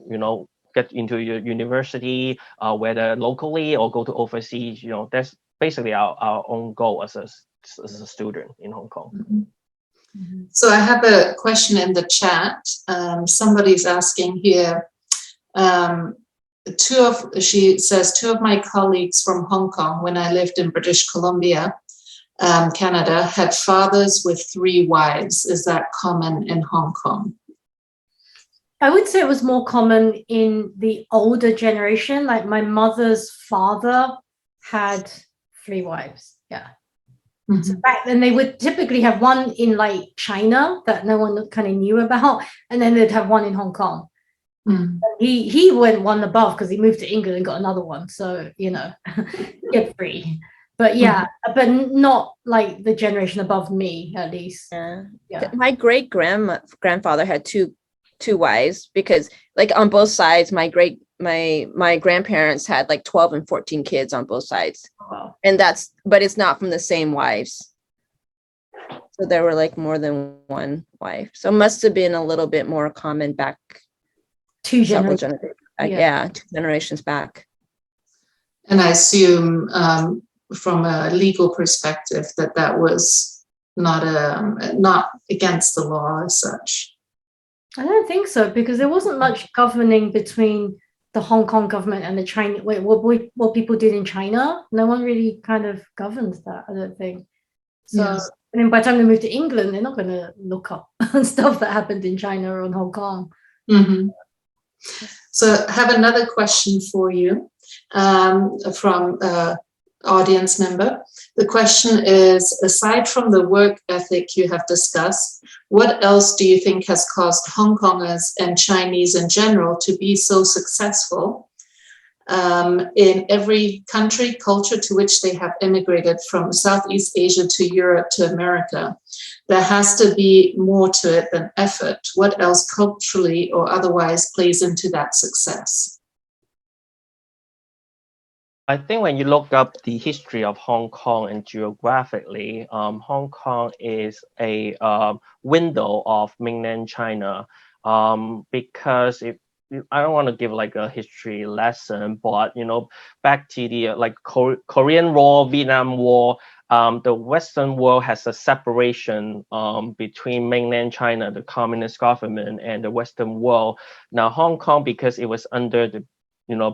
S4: get into your university, whether locally or go to overseas. That's basically our own goal as a student in Hong Kong.
S1: Mm-hmm. So I have a question in the chat. Somebody's asking here. She says, 2 of my colleagues from Hong Kong, when I lived in British Columbia, Canada, had fathers with 3 wives. Is that common in Hong Kong?
S3: I would say it was more common in the older generation. Like my mother's father had 3 wives. Yeah. So back then they would typically have one in like China that no one kind of knew about, and then they'd have one in Hong Kong. He went one above because he moved to England and got another one. So, you know, get free. But yeah, but not like the generation above me, at least.
S2: Yeah. My great grandfather had two wives, because like on both sides, my grandparents had like 12 and 14 kids on both sides.
S3: Wow.
S2: And but it's not from the same wives. So there were like more than one wife. So it must have been a little bit more common back
S3: two generations
S2: back. 2 generations back.
S1: And I assume from a legal perspective that was not against the law as such.
S3: I don't think so, because there wasn't much governing between the Hong Kong government and the China. What people did in China, no one really kind of governed that, I don't think. So,
S1: yes.
S3: I mean, by the time they move to England, they're not going to look up stuff that happened in China or in Hong Kong.
S1: So I have another question for you from audience member. The question is, aside from the work ethic you have discussed, what else do you think has caused Hong Kongers and Chinese in general to be so successful in every country, culture to which they have immigrated, from Southeast Asia to Europe to America? There has to be more to it than effort. What else culturally or otherwise plays into that success?
S4: I think when you look up the history of Hong Kong and geographically, Hong Kong is a window of mainland China, because I don't want to give like a history lesson, but you know, back to the like Korean War, Vietnam War, the Western world has a separation between mainland China, the communist government, and the Western world. Now Hong Kong, because it was under the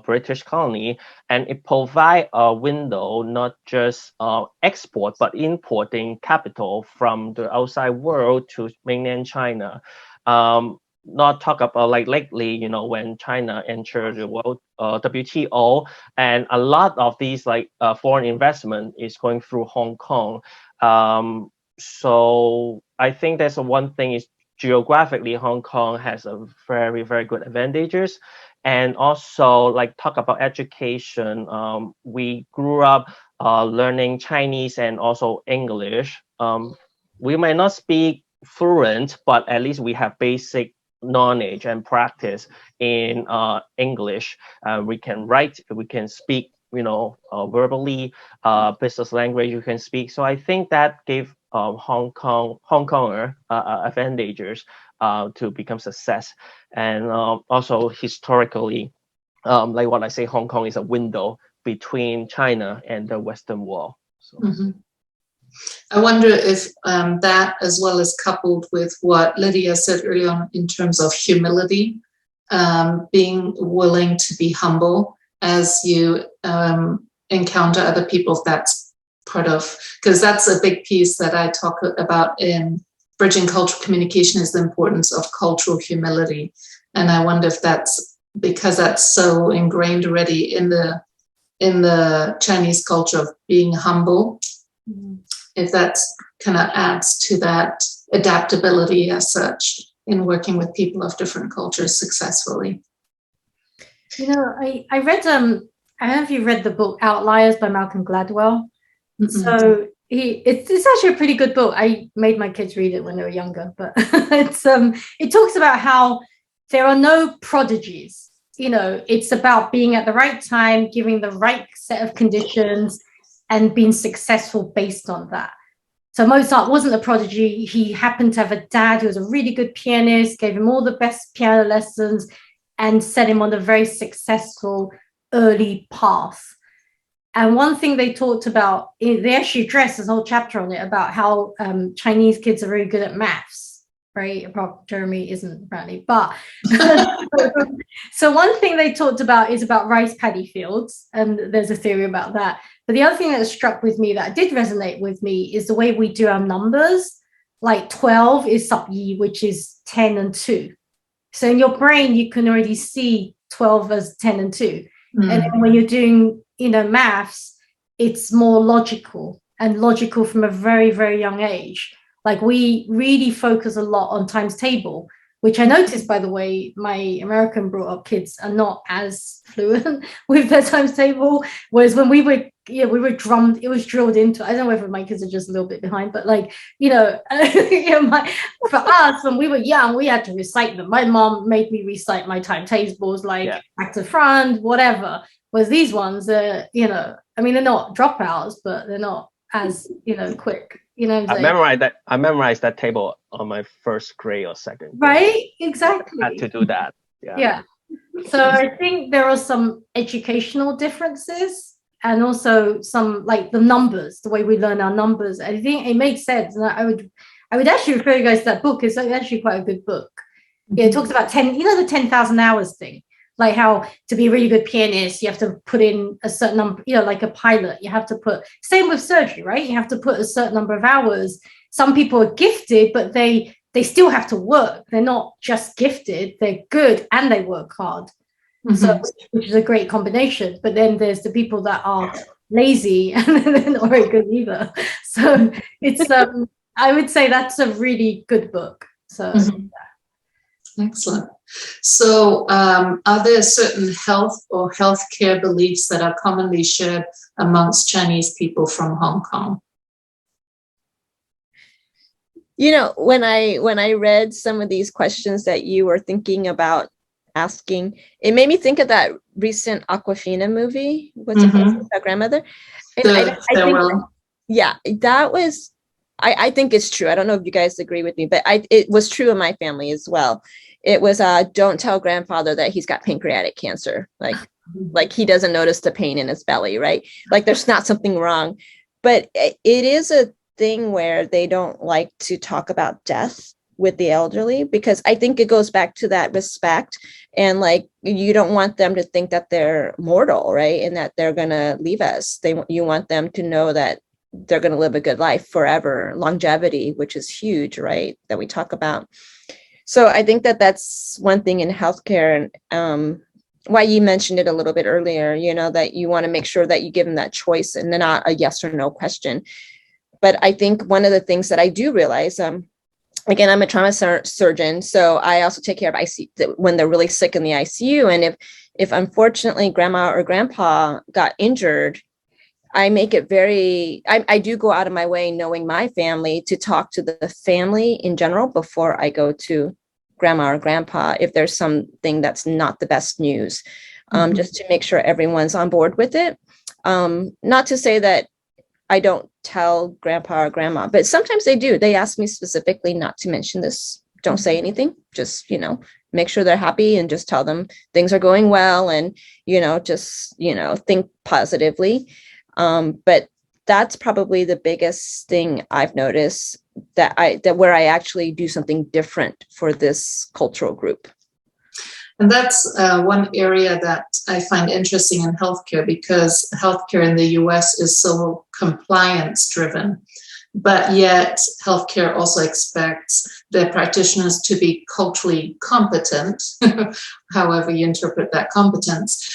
S4: British colony, and it provide a window, not just export, but importing capital from the outside world to mainland China. Not talk about like lately, when China entered the world WTO, and a lot of these like foreign investment is going through Hong Kong. So I think that's one thing is geographically Hong Kong has a very, very good advantages. And also, like, talk about education. We grew up learning Chinese and also English. We might not speak fluent, but at least we have basic knowledge and practice in English. We can write, we can speak, verbally, business language you can speak. So I think that gave Hong Konger advantages to become success. And also historically, like what I say, Hong Kong is a window between China and the Western world. So.
S1: I wonder if that, as well as coupled with what Lydia said earlier on in terms of humility, being willing to be humble as you encounter other people, that's part of, because that's a big piece that I talk about in Bridging Cultural Communication, is the importance of cultural humility. And I wonder if that's because that's so ingrained already in the Chinese culture of being humble, if that kind of adds to that adaptability as such in working with people of different cultures successfully.
S3: I read, I don't know if you read the book Outliers by Malcolm Gladwell. So it's actually a pretty good book. I made my kids read it when they were younger, but it talks about how there are no prodigies. It's about being at the right time, giving the right set of conditions, and being successful based on that. So Mozart wasn't a prodigy. He happened to have a dad who was a really good pianist, gave him all the best piano lessons, and set him on a very successful early path. And one thing they talked about, they actually addressed this whole chapter on it, about how Chinese kids are very good at maths, right? Jeremy isn't apparently, but so one thing they talked about is about rice paddy fields, and there's a theory about that. But the other thing that struck with me, that did resonate with me, is the way we do our numbers. Like 12 is sub yi, which is 10 and 2. So in your brain, you can already see 12 as 10 and 2. And then when you're doing, maths, it's more logical. and logical from a very, very young age. Like we really focus a lot on times table, which I noticed, by the way, my American brought up kids are not as fluent with their times table. Whereas when we were drummed, it was drilled into, I don't know whether my kids are just a little bit behind, but like, for us, when we were young, we had to recite them. My mom made me recite my timetables, like back to front, whatever. Whereas these ones, they're not dropouts, but they're not as, quick.
S4: I memorized that table on my first grade or second grade.
S3: Right, exactly.
S4: I had to do that.
S3: Yeah. So I think there are some educational differences, and also some, like, the numbers, the way we learn our numbers. I think it makes sense, and I would actually refer you guys to that book. It's actually quite a good book. It talks about the 10,000 hours thing. Like how to be a really good pianist, you have to put in a certain number, like a pilot, you have to put, same with surgery, right? You have to put a certain number of hours. Some people are gifted, but they still have to work. They're not just gifted, they're good and they work hard. So, which is a great combination. But then there's the people that are lazy and they're not very good either. So it's, I would say that's a really good book. So
S1: Excellent. So are there certain health or healthcare beliefs that are commonly shared amongst Chinese people from Hong Kong?
S2: When I read some of these questions that you were thinking about asking, it made me think of that recent Aquafina movie. What's it called? About grandmother. And that was, I think it's true. I don't know if you guys agree with me, but it was true in my family as well. It was don't tell grandfather that he's got pancreatic cancer. Like he doesn't notice the pain in his belly, right? Like there's not something wrong. But it is a thing where they don't like to talk about death with the elderly, because I think it goes back to that respect, and like you don't want them to think that they're mortal, right? And that they're gonna leave us. You want them to know that they're going to live a good life forever, longevity, which is huge, right? That we talk about. So I think that that's one thing in healthcare, and why you mentioned it a little bit earlier, that you want to make sure that you give them that choice and then not a yes or no question. But I think one of the things that I do realize, again, I'm a trauma surgeon, so I also take care of ICU when they're really sick in the ICU. And if unfortunately grandma or grandpa got injured, I make it I do go out of my way, knowing my family, to talk to the family in general before I go to grandma or grandpa if there's something that's not the best news, just to make sure everyone's on board with it. Not to say that I don't tell grandpa or grandma, but sometimes they do. They ask me specifically not to mention this. Don't say anything. Just, make sure they're happy and just tell them things are going well, and, think positively. But that's probably the biggest thing I've noticed, that where I actually do something different for this cultural group.
S1: And that's one area that I find interesting in healthcare, because healthcare in the US is so compliance driven, but yet healthcare also expects their practitioners to be culturally competent, however you interpret that competence.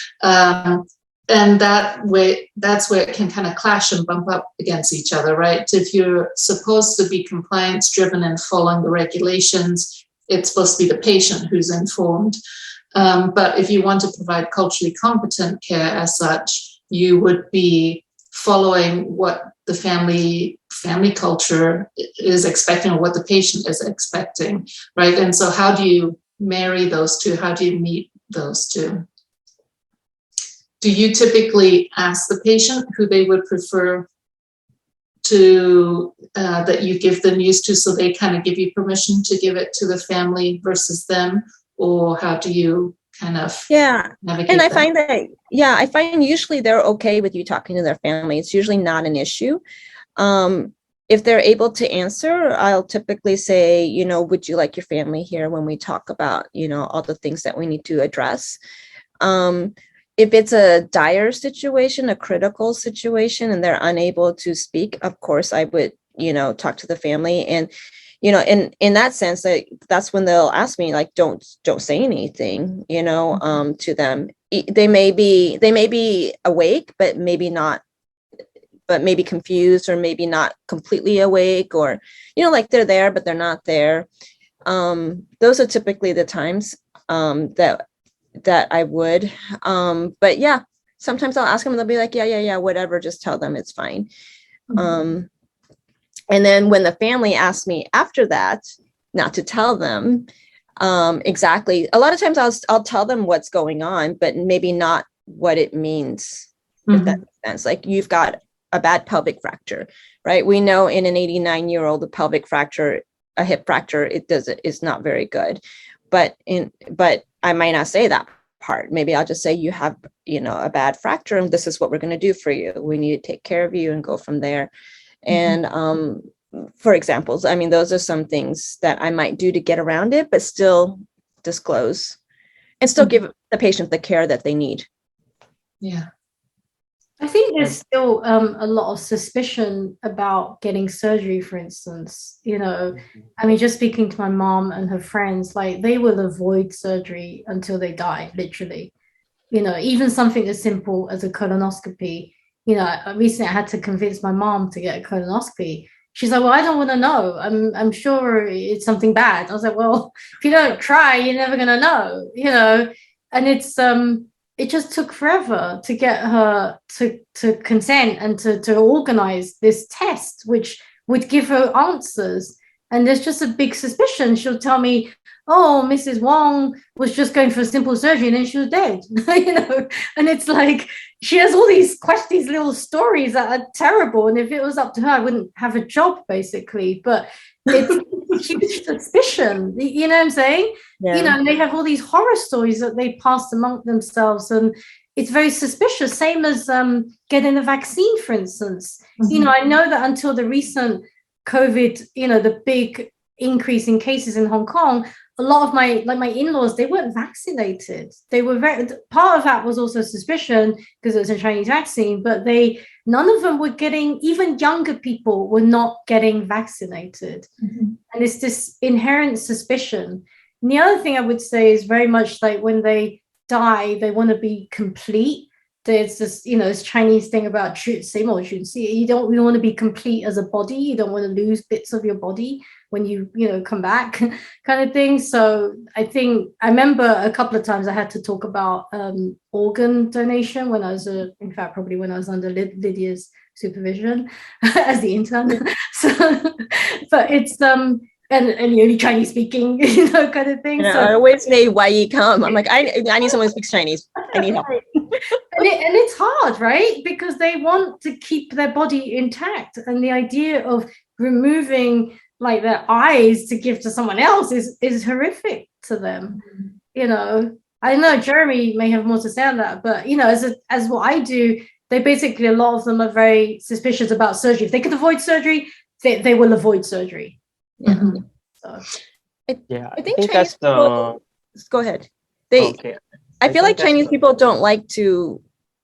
S1: And that's where it can kind of clash and bump up against each other, right? If you're supposed to be compliance driven and following the regulations, it's supposed to be the patient who's informed. But if you want to provide culturally competent care as such, you would be following what the family culture is expecting, or what the patient is expecting, right? And so how do you marry those two? How do you meet those two? Do you typically ask the patient who they would prefer to that you give the news to, so they kind of give you permission to give it to the family versus them? Or how do you kind of navigate
S2: and
S1: that?
S2: I find usually they're okay with you talking to their family. It's usually not an issue. If they're able to answer, I'll typically say, would you like your family here when we talk about, all the things that we need to address? If it's a dire situation, a critical situation, and they're unable to speak, of course, I would, talk to the family. And, in that sense, that's when they'll ask me, like, don't say anything, to them. They may be awake, but maybe not but maybe confused or maybe not completely awake, or, like they're there, but they're not there. Those are typically the times that I would. But yeah, sometimes I'll ask them and they'll be like, yeah, whatever, just tell them it's fine. And then when the family asks me after that, not to tell them exactly, a lot of times I'll tell them what's going on, but maybe not what it means, if that makes sense. Like, you've got a bad pelvic fracture, right? We know in an 89-year-old, a pelvic fracture, a hip fracture, is not very good. But I might not say that part. Maybe I'll just say, you have, a bad fracture, and this is what we're going to do for you. We need to take care of you and go from there. And for examples, I mean, those are some things that I might do to get around it, but still disclose and still give the patient the care that they need.
S1: Yeah.
S3: I think there's still a lot of suspicion about getting surgery, for instance. I mean, just speaking to my mom and her friends, like, they will avoid surgery until they die, literally. Even something as simple as a colonoscopy. Recently I had to convince my mom to get a colonoscopy. She's like, well, I don't want to know. I'm sure it's something bad. I was like, well, if you don't try, you're never gonna know. And it just took forever to get her to consent and to organize this test, which would give her answers. And there's just a big suspicion. She'll tell me, oh, Mrs. Wong was just going for a simple surgery and then she was dead. And it's like, she has all these little stories that are terrible. And if it was up to her, I wouldn't have a job, basically. But it's a huge suspicion. You know what I'm saying?
S2: Yeah.
S3: And they have all these horror stories that they pass among themselves. And it's very suspicious. Same as getting a vaccine, for instance. I know that until the recent COVID, the big increase in cases in Hong Kong, a lot of my in-laws, they weren't vaccinated. They were part of that was also suspicion because it was a Chinese vaccine, but none of them were getting, even younger people were not getting vaccinated. And it's this inherent suspicion. And the other thing I would say is very much like, when they die, they want to be complete. There's this, this Chinese thing about you don't want to be complete as a body. You don't want to lose bits of your body when you come back, kind of thing. So I remember a couple of times I had to talk about organ donation when I was probably when I was under Lydia's supervision as the intern. But it's and the only Chinese speaking, kind of thing.
S2: So I always say, why you come? I'm like, I need someone who speaks Chinese. I need help.
S3: And it's hard, right? Because they want to keep their body intact. And the idea of removing like their eyes to give to someone else is horrific to them. I know Jeremy may have more to say on that, but as what I do, they basically, a lot of them are very suspicious about surgery. If they can avoid surgery, they will avoid surgery.
S2: Yeah.
S3: So
S2: I think Chinese people, go ahead. I feel like Chinese people don't like to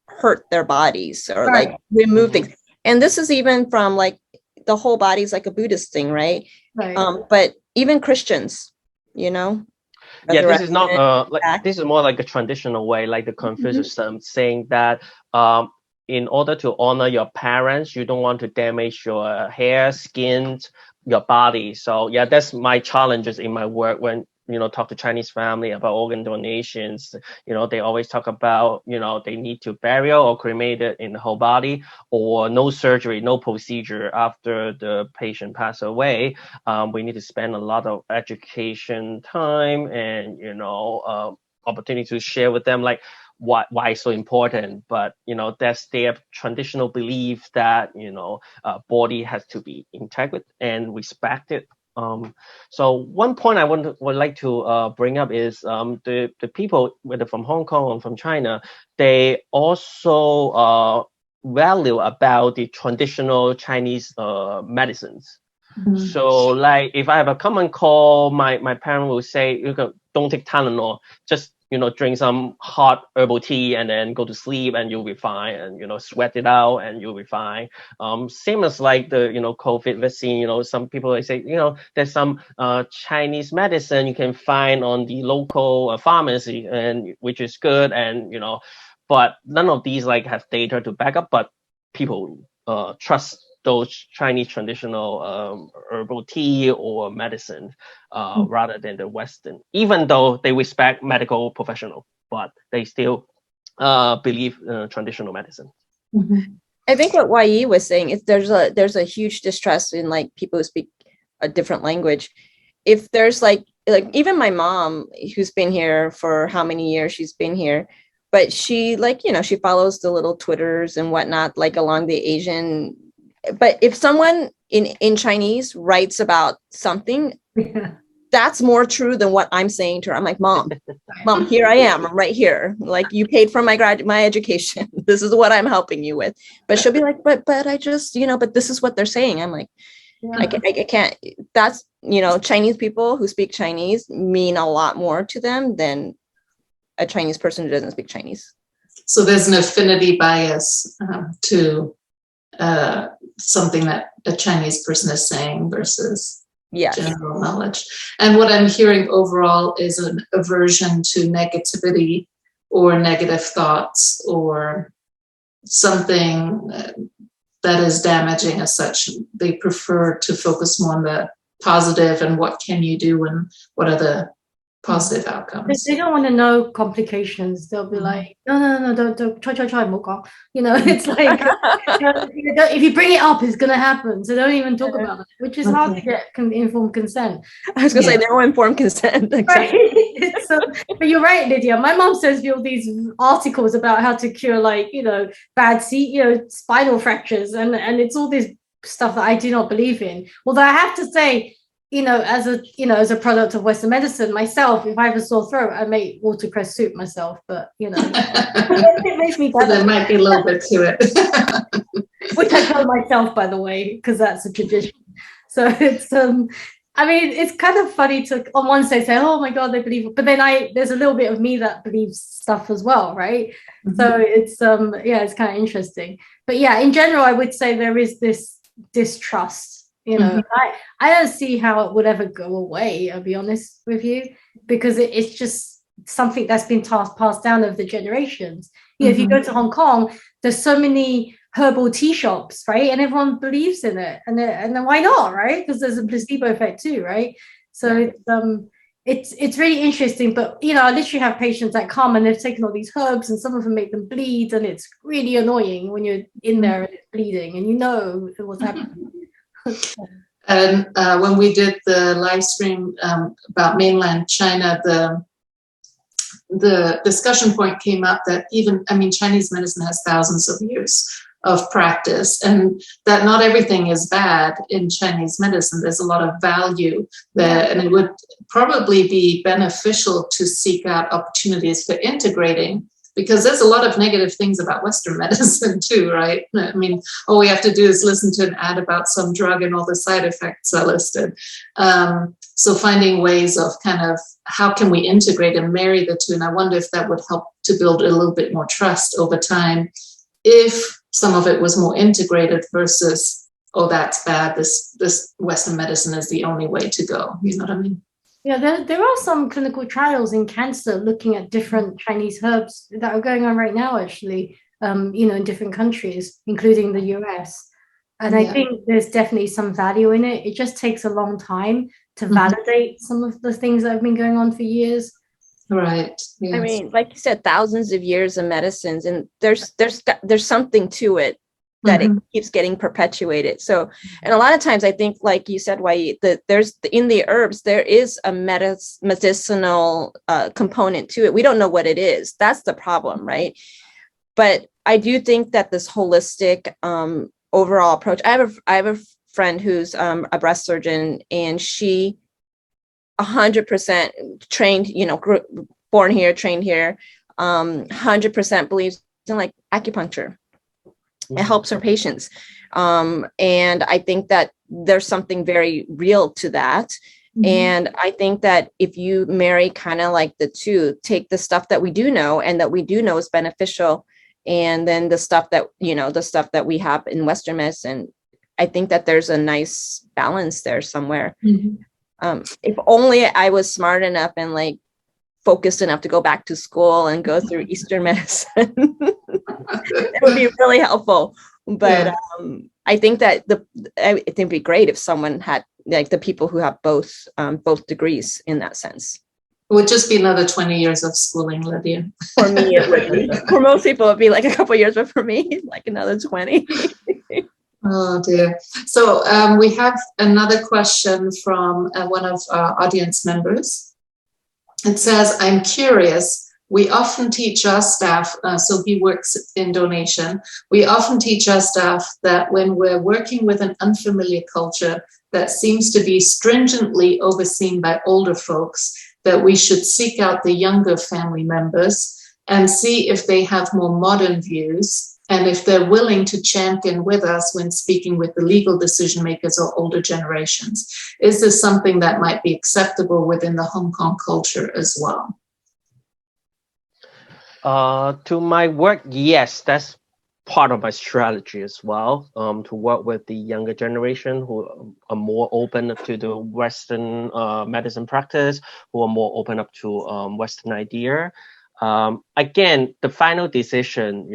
S2: hurt their bodies or like remove things. And this is even from like the whole body is like a Buddhist thing, right? But even Christians,
S4: this is not this is more like a traditional way, like the Confucius saying that in order to honor your parents, you don't want to damage your hair, skin, your body. So yeah, that's my challenges in my work when talk to Chinese family about organ donations. They always talk about they need to burial or cremate it in the whole body, or no surgery, no procedure after the patient passed away. We need to spend a lot of education time and opportunity to share with them like why it's so important. But that's their traditional belief that body has to be intact and respected. So one point I would like to bring up is the people, whether from Hong Kong or from China, they also value about the traditional Chinese medicines. So like if I have a common cold, my parent will say, don't take Tylenol, just drink some hot herbal tea and then go to sleep and you'll be fine, and sweat it out and you'll be fine. Same as like the COVID vaccine. Some people they say there's some Chinese medicine you can find on the local pharmacy, and which is good, and but none of these like have data to back up, but people trust those Chinese traditional herbal tea or medicine rather than the Western, even though they respect medical professional, but they still believe traditional medicine.
S1: Mm-hmm.
S2: I think what Yi was saying is there's a huge distrust in like people who speak a different language. If there's like even my mom, who's been here for how many years she's been here, but she she follows the little Twitters and whatnot, like along the Asian. But if someone in Chinese writes about something, that's more true than what I'm saying to her. I'm like, mom, here I am. I'm right here. Like, you paid for my education. This is what I'm helping you with. But she'll be like, but I just, but this is what they're saying. I'm like, I can't. That's, Chinese people who speak Chinese mean a lot more to them than a Chinese person who doesn't speak Chinese.
S1: So there's an affinity bias to something that a Chinese person is saying versus general knowledge. And what I'm hearing overall is an aversion to negativity or negative thoughts or something that is damaging as such. They prefer to focus more on the positive and what can you do and what are the positive outcomes.
S3: They don't want to know complications. They'll be like, no, don't try, it's like, if you bring it up, it's going to happen. So don't even talk about it, which is hard to get informed consent.
S2: I was going to say, no informed consent. Exactly.
S3: Right? But you're right, Lydia. My mom sends me all these articles about how to cure bad spinal fractures. And it's all this stuff that I do not believe in. Although I have to say, as a product of Western medicine myself, if I have a sore throat, I make watercress soup myself, but it makes me better.
S1: So there might be a little bit to it.
S3: Which I tell myself, by the way, because that's a tradition. So it's it's kind of funny to on one side say, oh my God, they believe it. But then there's a little bit of me that believes stuff as well, right? Mm-hmm. So it's it's kind of interesting. But yeah, in general, I would say there is this distrust. Mm-hmm. I don't see how it would ever go away, I'll be honest with you, because it's just something that's been passed down over the generations. If you go to Hong Kong, there's so many herbal tea shops, right? And everyone believes in it. And then why not, right? Because there's a placebo effect too, right? So it's really interesting. But, I literally have patients that come and they've taken all these herbs and some of them make them bleed. And it's really annoying when you're in there and it's bleeding and what's happening.
S1: And when we did the live stream about mainland China, the discussion point came up that Chinese medicine has thousands of years of practice and that not everything is bad in Chinese medicine. There's a lot of value there, and it would probably be beneficial to seek out opportunities for integrating, because there's a lot of negative things about Western medicine too, right? All we have to do is listen to an ad about some drug and all the side effects are listed. So finding ways of kind of how can we integrate and marry the two? And I wonder if that would help to build a little bit more trust over time if some of it was more integrated versus, oh, that's bad, this Western medicine is the only way to go. You know what I mean?
S3: Yeah, there are some clinical trials in cancer looking at different Chinese herbs that are going on right now, actually, in different countries, including the US. And I think there's definitely some value in it. It just takes a long time to validate some of the things that have been going on for years.
S1: Right. Yes.
S2: Like you said, thousands of years of medicines, and there's something to it that it keeps getting perpetuated. So, and a lot of times I think, like you said, there's in the herbs, there is a medicinal component to it. We don't know what it is. That's the problem, right? But I do think that this holistic overall approach, I have a friend who's a breast surgeon, and she 100% trained, born here, trained here, 100% believes in like acupuncture. It helps her patients. And I think that there's something very real to that. And I think that if you marry kind of like the two, take the stuff that we do know and that we do know is beneficial, and then the stuff that we have in Western medicine, I think that there's a nice balance there somewhere. If only I was smart enough and like focused enough to go back to school and go through Eastern medicine. It would be really helpful. But I think that I think it'd be great if someone had like the people who have both degrees in that sense.
S1: It would just be another 20 years of schooling, Lydia.
S2: For me, it would be. For most people, it'd be like a couple of years, but for me, like another 20.
S1: Oh dear. So we have another question from one of our audience members. It says, I'm curious. We often teach our staff, so he works in donation, we often teach our staff that when we're working with an unfamiliar culture that seems to be stringently overseen by older folks, that we should seek out the younger family members and see if they have more modern views and if they're willing to champion with us when speaking with the legal decision makers or older generations. Is this something that might be acceptable within the Hong Kong culture as well?
S4: To my work, yes, that's part of my strategy as well, to work with the younger generation who are more open to the Western medicine practice, who are more open up to Western idea. Again, the final decision,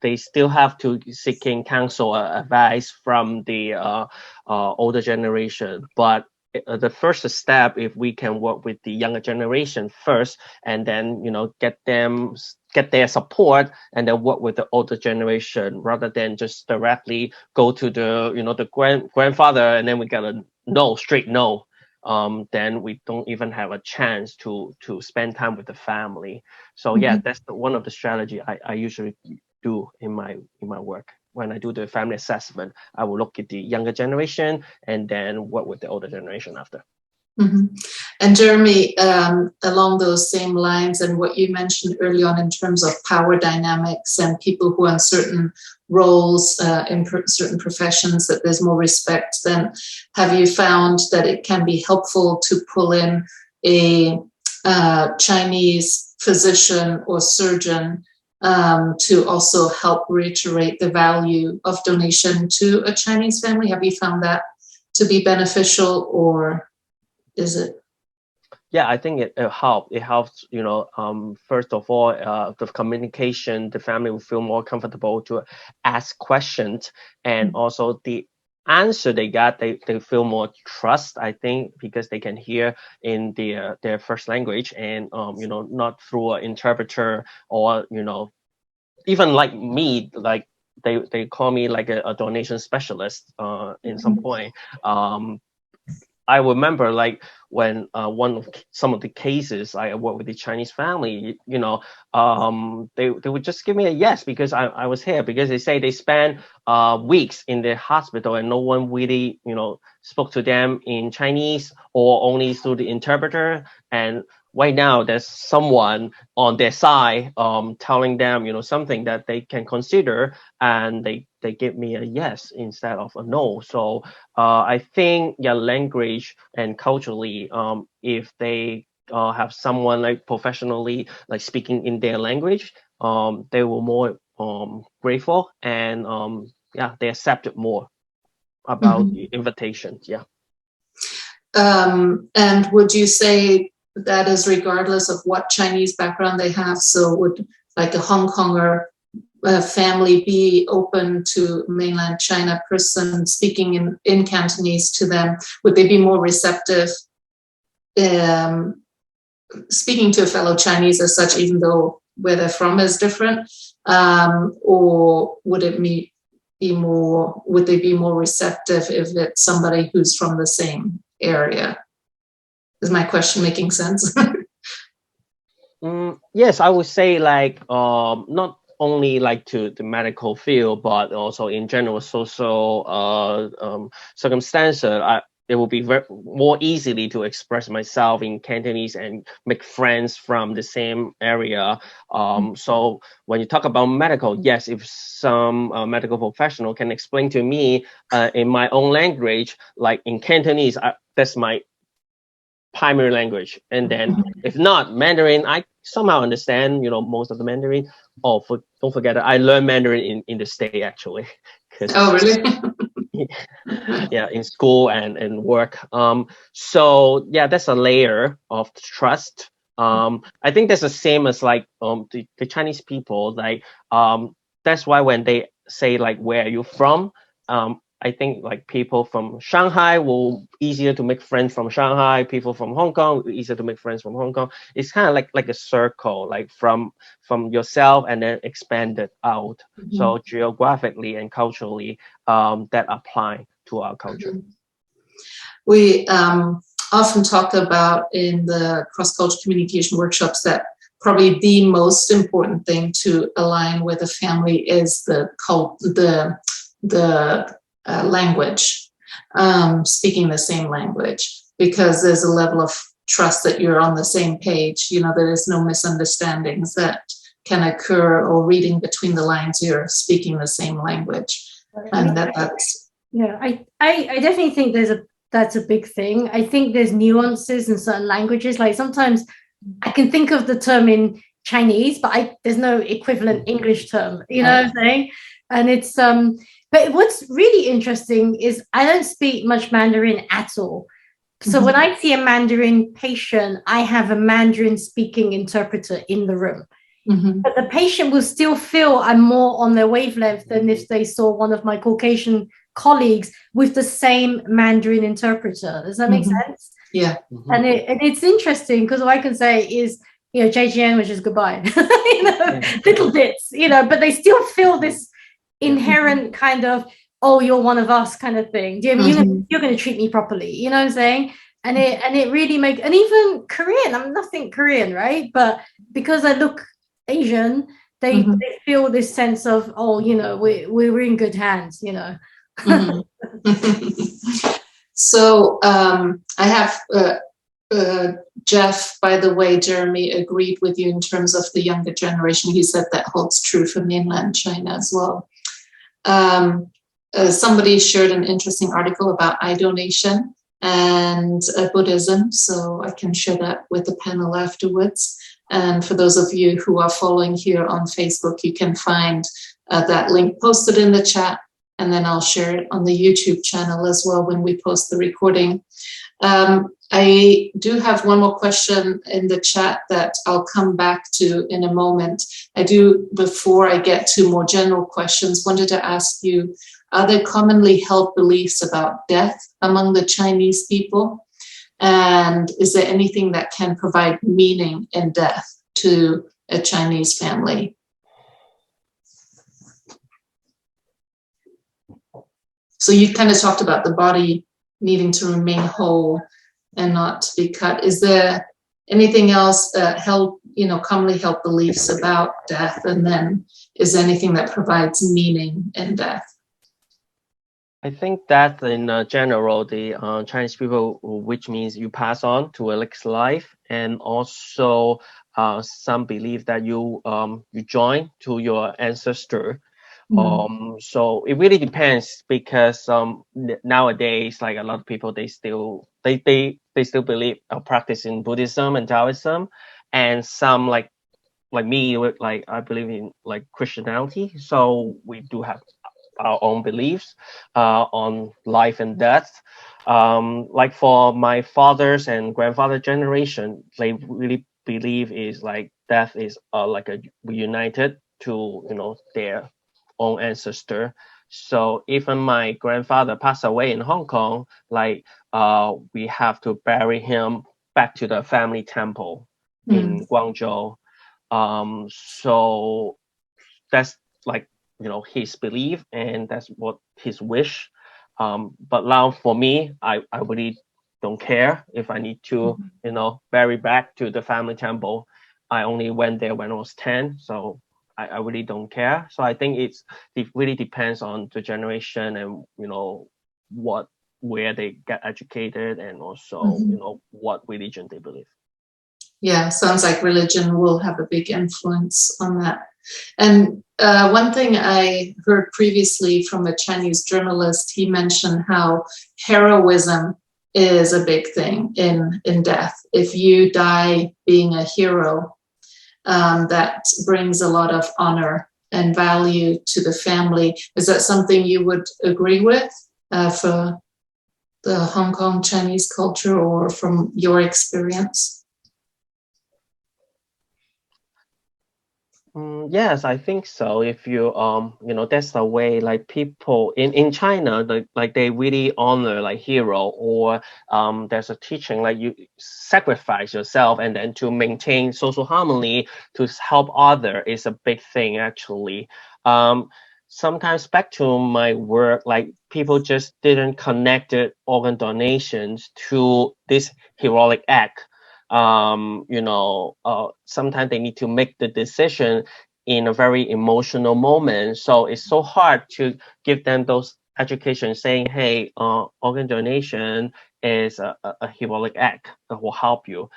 S4: they still have to seeking counsel or advice from the older generation, but the first step, if we can work with the younger generation first, and then get their support, and then work with the older generation, rather than just directly go to the grandfather, and then we get a straight no. Then we don't even have a chance to spend time with the family. So yeah, that's one of the strategy I usually do in my work. When I do the family assessment, I will look at the younger generation and then work with the older generation after.
S1: And Jeremy, along those same lines and what you mentioned early on in terms of power dynamics and people who are in certain roles in certain professions, that there's more respect, then have you found that it can be helpful to pull in a Chinese physician or surgeon to also help reiterate the value of donation to a Chinese family? Have you found that to be beneficial, or is it?
S4: Yeah, I think it helps. It helps, first of all, the communication, the family will feel more comfortable to ask questions, and also the answer they got, they feel more trust, I think, because they can hear in their first language, and not through an interpreter, or even like me, like they call me like a donation specialist in some point. I remember like when some of the cases I worked with the Chinese family, they would just give me a yes because I was here, because they say they spent weeks in the hospital and no one really spoke to them in Chinese or only through the interpreter. And right now there's someone on their side telling them something that they can consider, and they give me a yes instead of a no. So I think language and culturally, if they have someone like professionally like speaking in their language, they were more grateful, and they accepted more about the invitations.
S1: And would you say that is regardless of what Chinese background they have? So would like a Hong Konger family be open to mainland China person speaking in Cantonese to them? Would they be more receptive speaking to a fellow Chinese as such, even though where they're from is different? Or would it be more, would they be more receptive if it's somebody who's from the same area? Is my question making sense?
S4: Yes, I would say like not only like to the medical field, but also in general social circumstances. It will be more easily to express myself in Cantonese and make friends from the same area. So when you talk about medical, yes, if some medical professional can explain to me in my own language, like in Cantonese, that's my primary language. And then if not Mandarin, I somehow understand, most of the Mandarin. Oh, don't forget that I learned Mandarin in the States actually.
S1: Oh, really?
S4: Yeah, in school and work. So yeah, that's a layer of trust. I think that's the same as like the Chinese people. Like that's why when they say like where are you from. I think like people from Shanghai will easier to make friends from Shanghai. People from Hong Kong easier to make friends from Hong Kong. It's kind of like a circle, like from yourself and then expanded out.
S1: Mm-hmm.
S4: So geographically and culturally, that apply to our culture.
S1: Mm-hmm. We often talk about in the cross-cultural communication workshops that probably the most important thing to align with a family is the language, speaking the same language, because there's a level of trust that you're on the same page. You know, there is no misunderstandings that can occur, or reading between the lines, you're speaking the same language. And that's
S3: yeah, I definitely think that's a big thing. I think there's nuances in certain languages. Like sometimes I can think of the term in Chinese, but there's no equivalent English term, you know what I'm saying? And it's but what's really interesting is I don't speak much Mandarin at all. So when I see a Mandarin patient, I have a Mandarin speaking interpreter in the room. But the patient will still feel I'm more on their wavelength than if they saw one of my Caucasian colleagues with the same Mandarin interpreter. Does that make sense?
S1: Yeah.
S3: And it's interesting because what I can say is, you know, JGN, which is goodbye, you know, little bits, you know, but they still feel this inherent kind of, oh, you're one of us kind of thing. Do you mean you're going to treat me properly? You know what I'm saying? And it really makes, and even Korean, I'm nothing Korean, right? But because I look Asian, they feel this sense of, oh, you know, we're in good hands, you know.
S1: So I have Jeff, by the way, Jeremy agreed with you in terms of the younger generation. He said that holds true for mainland China as well. Somebody shared an interesting article about eye donation and Buddhism, so I can share that with the panel afterwards. And for those of you who are following here on Facebook, you can find that link posted in the chat, and then I'll share it on the YouTube channel as well when we post the recording. I do have one more question in the chat that I'll come back to in a moment. I do, before I get to more general questions, wanted to ask you, are there commonly held beliefs about death among the Chinese people? And is there anything that can provide meaning in death to a Chinese family? So you kind of talked about the body needing to remain whole and not to be cut. Is there anything else held, you know, commonly held beliefs about death? And then is there anything that provides meaning in death?
S4: I think that in general, the Chinese people, which means you pass on to a next life, and also some believe that you join to your ancestor. So it really depends, because nowadays, like a lot of people, they still believe or practice in Buddhism and Taoism, and some like me, like I believe in like Christianity. So we do have our own beliefs on life and death. Like for my father's and grandfather generation, they really believe is like death is like a reunited to, you know, their own ancestor. So even my grandfather passed away in Hong Kong, like we have to bury him back to the family temple in Guangzhou. So that's like, you know, his belief, and that's what his wish. But now for me, I really don't care if I need to, you know, bury back to the family temple. I only went there when I was 10, so I really don't care. So I think it really depends on the generation and, you know, where they get educated, and also, you know, what religion they believe.
S1: Yeah, sounds like religion will have a big influence on that. And one thing I heard previously from a Chinese journalist, he mentioned how heroism is a big thing in death. If you die being a hero, that brings a lot of honor and value to the family. Is that something you would agree with for the Hong Kong Chinese culture, or from your experience?
S4: Yes, I think so. If you that's the way like people in China, like they really honor like hero, or there's a teaching like you sacrifice yourself and then to maintain social harmony to help other is a big thing actually. Um, Sometimes back to my work, like people just didn't connect the organ donations to this heroic act. Sometimes they need to make the decision in a very emotional moment. So it's so hard to give them those education saying, hey, organ donation is a heroic act that will help you.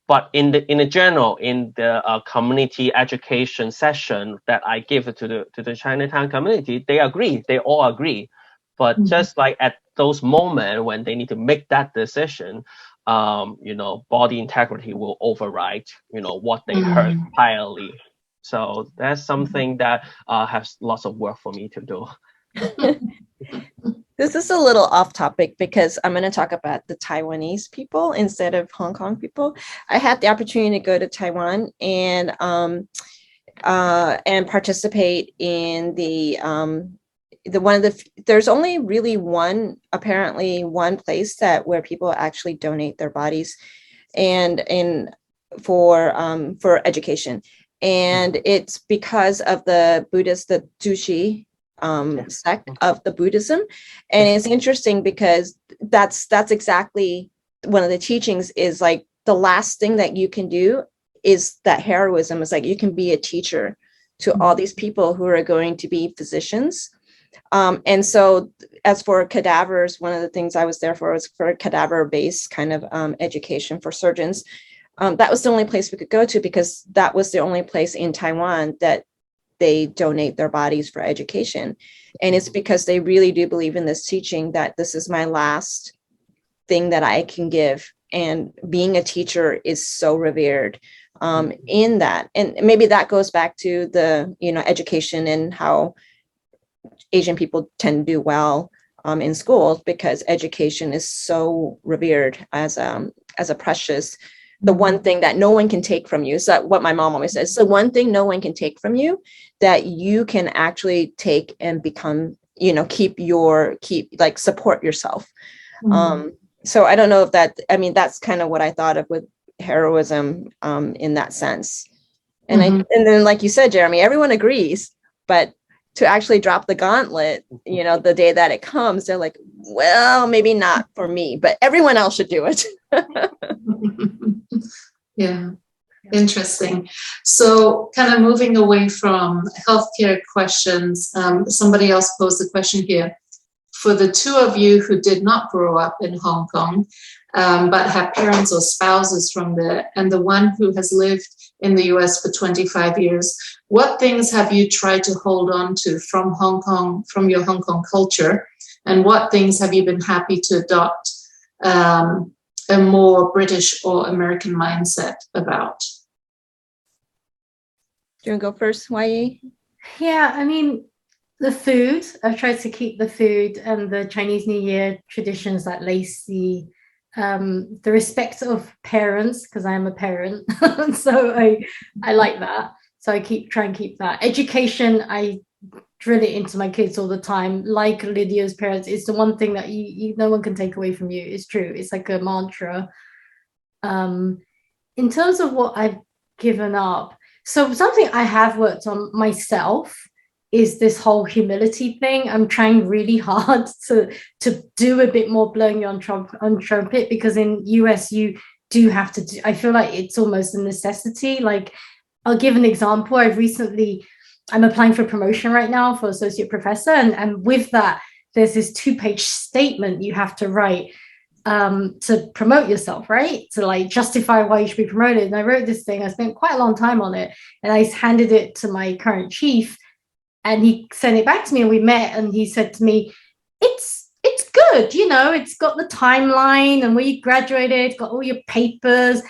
S4: But in the general, in the community education session that I give to the Chinatown community, they agree. They all agree. But just like at those moments when they need to make that decision, body integrity will override, what they heard priorly. So that's something that has lots of work for me to do.
S2: This is a little off topic because I'm going to talk about the Taiwanese people instead of Hong Kong people. I had the opportunity to go to Taiwan and participate in there's only really one place where people actually donate their bodies and for education. And it's because of the Jushi sect of the Buddhism. And it's interesting because that's exactly one of the teachings is like the last thing that you can do is that heroism is like you can be a teacher to all these people who are going to be physicians. And so as for cadavers, one of the things I was there for was for cadaver-based kind of education for surgeons. That was the only place we could go to because that was the only place in Taiwan that they donate their bodies for education. And it's because they really do believe in this teaching that this is my last thing that I can give. And being a teacher is so revered in that. And maybe that goes back to the, education and how Asian people tend to do well in schools because education is so revered as a precious, the one thing that no one can take from you. So what my mom always says, the one thing no one can take from you that you can actually take and become, support yourself. So I don't know if that's kind of what I thought of with heroism in that sense. And and then like you said, Jeremy, everyone agrees, but to actually drop the gauntlet, the day that it comes, they're like, well, maybe not for me, but everyone else should do it.
S1: Yeah, interesting. So kind of moving away from healthcare questions, somebody else posed a question here. For the two of you who did not grow up in Hong Kong, but have parents or spouses from there, and the one who has lived in the US for 25 years, what things have you tried to hold on to from Hong Kong, from your Hong Kong culture, and what things have you been happy to adopt a more British or American mindset about?
S2: Do you want to go first, Wai?
S3: Yeah, I mean, the food, I've tried to keep the food and the Chinese New Year traditions like Lacey, the respect of parents, because I am a parent. So I like that. So I try and keep that. Education, I drill it into my kids all the time. Like Lydia's parents, it's the one thing that you no one can take away from you. It's true. It's like a mantra. In terms of what I've given up, so something I have worked on myself is this whole humility thing. I'm trying really hard to do a bit more blowing on trumpet, because in US you do have to do, I feel like it's almost a necessity. Like, I'll give an example. I'm applying for promotion right now for associate professor, and with that there's this 2-page statement you have to write to promote yourself, right? To like justify why you should be promoted. And I wrote this thing, I spent quite a long time on it, and I handed it to my current chief, and he sent it back to me, and we met, and he said to me, it's good, it's got the timeline and where you graduated, it's got all your papers,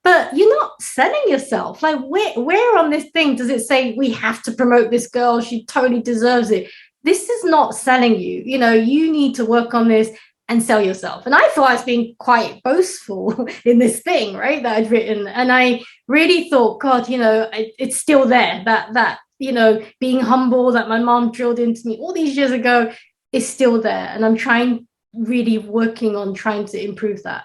S3: but you're not selling yourself. Like, where on this thing does it say we have to promote this girl, she totally deserves it? This is not selling you. You need to work on this and sell yourself. And I thought I was being quite boastful in this thing, right, that I'd written. And I really thought, God, it's still there. That being humble that my mom drilled into me all these years ago is still there. And I'm really working on trying to improve that.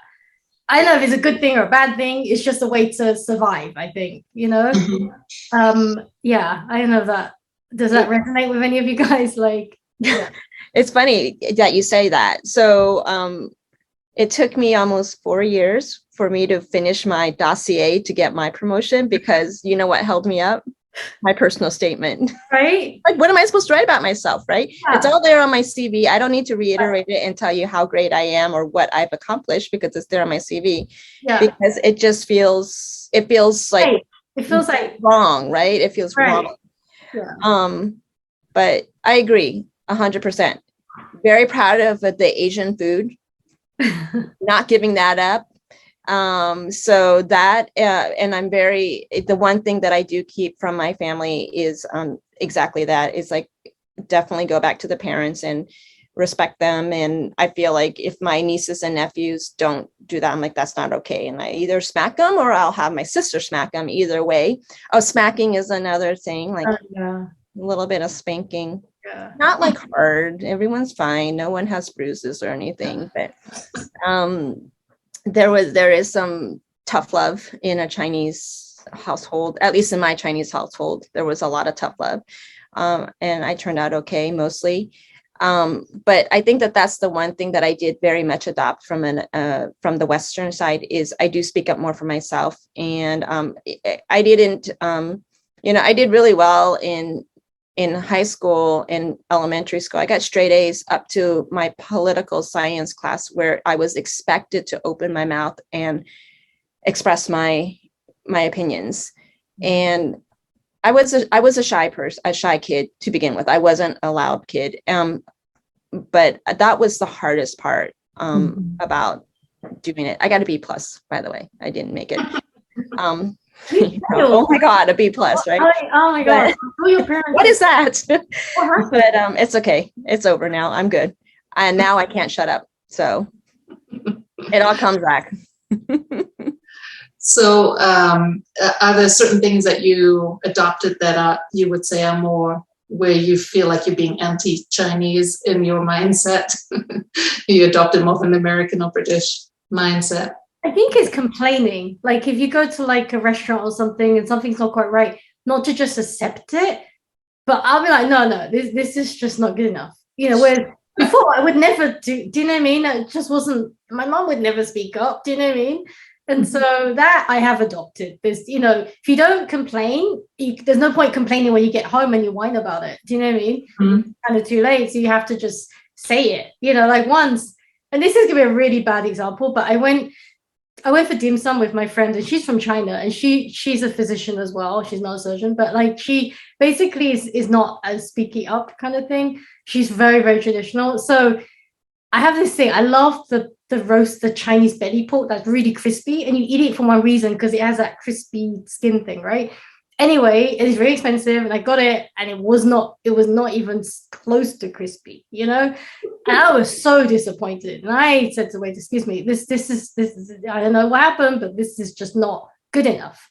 S3: I don't know if it's a good thing or a bad thing. It's just a way to survive, I think,
S1: Mhm.
S3: Yeah, I don't know that. Does that resonate with any of you guys? Like, yeah.
S2: It's funny that you say that. So it took me almost 4 years for me to finish my dossier to get my promotion, because you know what held me up? My personal statement.
S3: Right?
S2: Like, what am I supposed to write about myself, right?
S3: Yeah.
S2: It's all there on my CV. I don't need to reiterate it and tell you how great I am or what I've accomplished, because it's there on my CV.
S3: Yeah.
S2: Because it feels like
S3: right. It feels like
S2: wrong, right? It feels
S3: right.
S2: wrong.
S3: Yeah.
S2: But I agree 100%. Very proud of the Asian food, not giving that up. So that, and the one thing that I do keep from my family is exactly that. It's like, definitely go back to the parents and respect them. And I feel like if my nieces and nephews don't do that, I'm like, that's not okay. And I either smack them or I'll have my sister smack them, either way. Oh, smacking is another thing, like a little bit of spanking. Yeah. Not like hard. Everyone's fine. No one has bruises or anything, but there is some tough love in a Chinese household. At least in my Chinese household, there was a lot of tough love, and I turned out okay mostly. But I think that's the one thing that I did very much adopt from the Western side, is I do speak up more for myself, and I didn't. I did really well in high school and elementary school. I got straight A's up to my political science class, where I was expected to open my mouth and express my opinions. And I was a shy person, a shy kid to begin with. I wasn't a loud kid. But that was the hardest part about doing it. I got a B+, by the way. I didn't make it. Oh my God, a B+, right?
S3: Oh my God.
S2: What is that? But it's okay. It's over now. I'm good. And now I can't shut up. So it all comes back.
S1: So are there certain things that you adopted that you would say are more where you feel like you're being anti-Chinese in your mindset? You adopted more of an American or British mindset?
S3: I think it's complaining. Like if you go to like a restaurant or something and something's not quite right, not to just accept it, but I'll be like, no, this is just not good enough. Where before I would never do you know what I mean? It just wasn't, my mom would never speak up. Do you know what I mean? And so that I have adopted. There's, if you don't complain, there's no point complaining when you get home and you whine about it. Do you know what I mean? Mm-hmm. Kind of too late. So you have to just say it, like once, and this is going to be a really bad example, but I went for dim sum with my friend, and she's from China, and she's a physician as well. She's not a surgeon, but like she basically is not a speaking up kind of thing. She's very, very traditional. So I have this thing. I love the Chinese belly pork that's really crispy, and you eat it for one reason, because it has that crispy skin thing, right? Anyway, it is very expensive, and I got it, and it was not even close to crispy, and I was so disappointed. And I said to the waiter, "Excuse me, this is I don't know what happened, but this is just not good enough."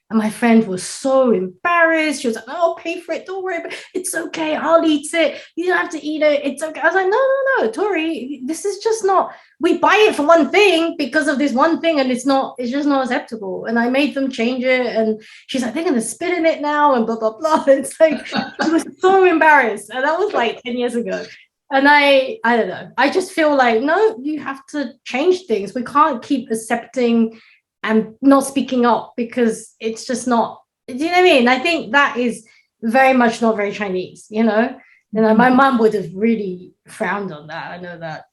S3: And my friend was so embarrassed. She was like, "Oh, I'll pay for it. Don't worry, but it's okay. I'll eat it. You don't have to eat it. It's okay." I was like, no, Tori, this is just not, we buy it for one thing because of this one thing, and it's just not acceptable. And I made them change it. And she's like, they're going to spit in it now and blah, blah, blah. It's like, she was so embarrassed. And that was like 10 years ago. And I don't know. I just feel like, no, you have to change things. We can't keep accepting and not speaking up, because it's just not, do you know what I mean? I think that is very much not very Chinese, And my mom would have really frowned on that. I know that.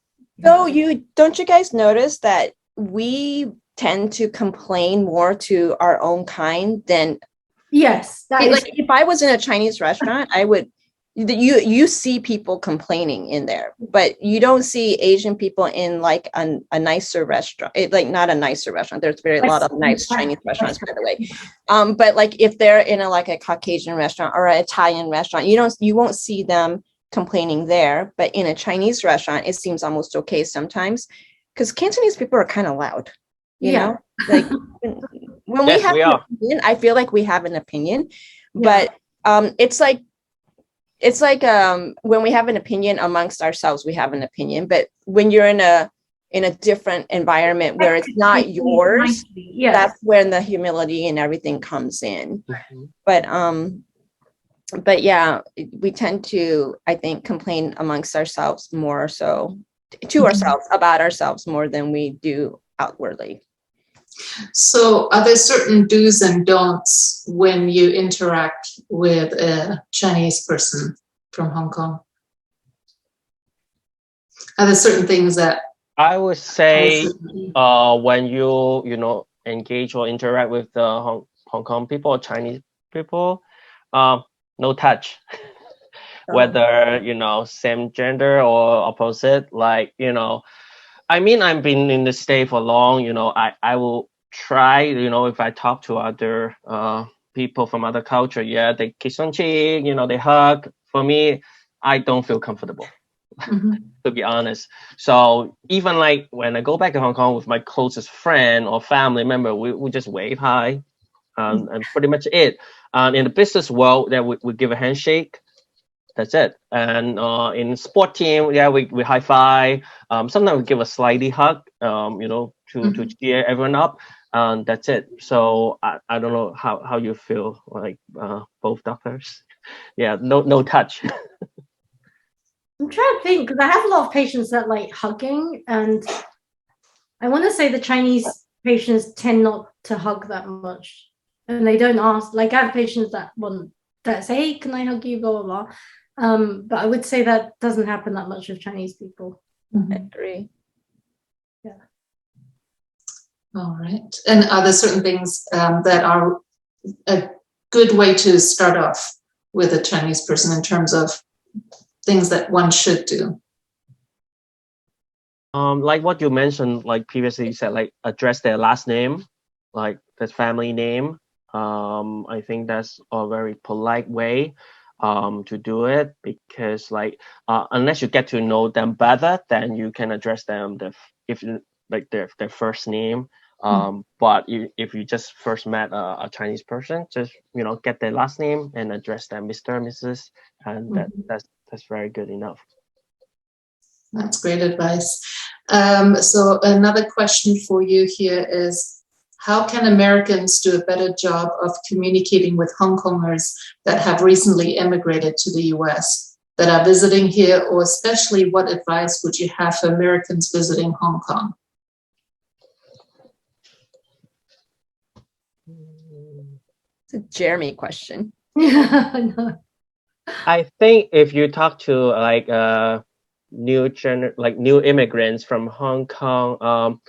S2: So don't you guys notice that we tend to complain more to our own kind than?
S3: Yes.
S2: Like if I was in a Chinese restaurant, I would, you see people complaining in there, but you don't see Asian people in like a nicer restaurant. Like not a nicer restaurant. There's a lot of nice Chinese restaurants, by the way. But like if they're in a Caucasian restaurant or an Italian restaurant, you won't see them complaining there. But in a Chinese restaurant, it seems almost okay sometimes because Cantonese people are kind of loud, you know, like when
S4: Yes, we are.
S2: opinion, I feel like we have an opinion,
S3: Yeah.
S2: but it's like when we have an opinion amongst ourselves, we have an opinion. But when you're in a different environment where it's not yours, that's when the humility and everything comes in. But yeah, we tend to, I think, complain amongst ourselves more so to ourselves about ourselves more than we do outwardly.
S1: So are there certain do's and don'ts when you interact with a Chinese person from Hong Kong? Are there certain things that
S4: I would say when you engage or interact with the Hong Kong people or Chinese people, no touch. Whether same gender or opposite, like I mean, I've been in the state for long. I will try. If I talk to other people from other culture, they kiss on cheek. They hug. For me, I don't feel comfortable. To be honest. So even like when I go back to Hong Kong with my closest friend or family member, we just wave hi, and pretty much it. In the business world, we give a handshake. That's it. And in sport team, we high five. Sometimes we give a slightly hug, to cheer everyone up. That's it. So I don't know how you feel, like both doctors. Yeah, no touch.
S3: I'm trying to think because I have a lot of patients that like hugging, and I want to say the Chinese patients tend not to hug that much, and they don't ask. Like I have patients that say, "Hey, can I hug you?" Blah blah blah. But I would say that doesn't happen that much with Chinese people.
S2: I agree.
S3: Yeah.
S1: All right. And are there certain things that are a good way to start off with a Chinese person in terms of things that one should do?
S4: Like what you mentioned, like previously you said, like address their last name, like their family name. I think that's a very polite way to do it, because like unless you get to know them better, then you can address them their first name. But if you just first met a Chinese person, just get their last name and address them Mr. Mrs. and that's very good enough.
S1: That's great advice. So another question for you here is, how can Americans do a better job of communicating with Hong Kongers that have recently immigrated to the US, that are visiting here, or especially what advice would you have for Americans visiting Hong Kong?
S2: It's a Jeremy question.
S3: No.
S4: I think if you talk to like new immigrants from Hong Kong,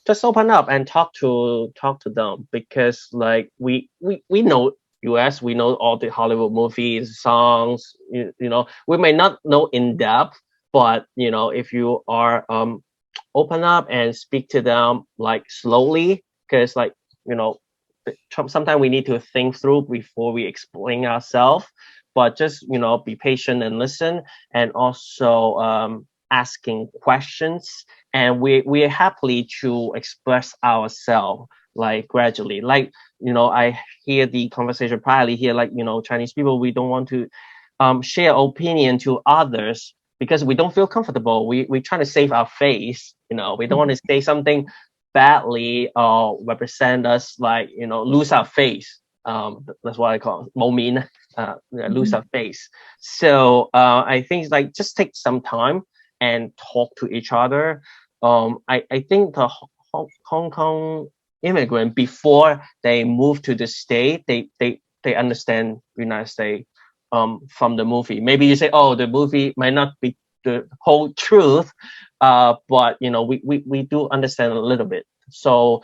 S4: just open up and talk to them, because like we know US, we know all the Hollywood movies, songs, we may not know in depth, but if you are open up and speak to them like slowly, because like sometimes we need to think through before we explain ourselves, but just be patient and listen, and also asking questions, and we're happy to express ourselves like gradually, like I hear the conversation priorly here, like Chinese people, we don't want to share opinion to others because we don't feel comfortable. We trying to save our face, we don't want to say something badly or represent us, like lose our face. That's what I call momin, lose our face. So I think it's like just take some time and talk to each other. I think the Hong Kong immigrant, before they move to the state, they understand United States from the movie. Maybe you say, oh, the movie might not be the whole truth, but we do understand a little bit. So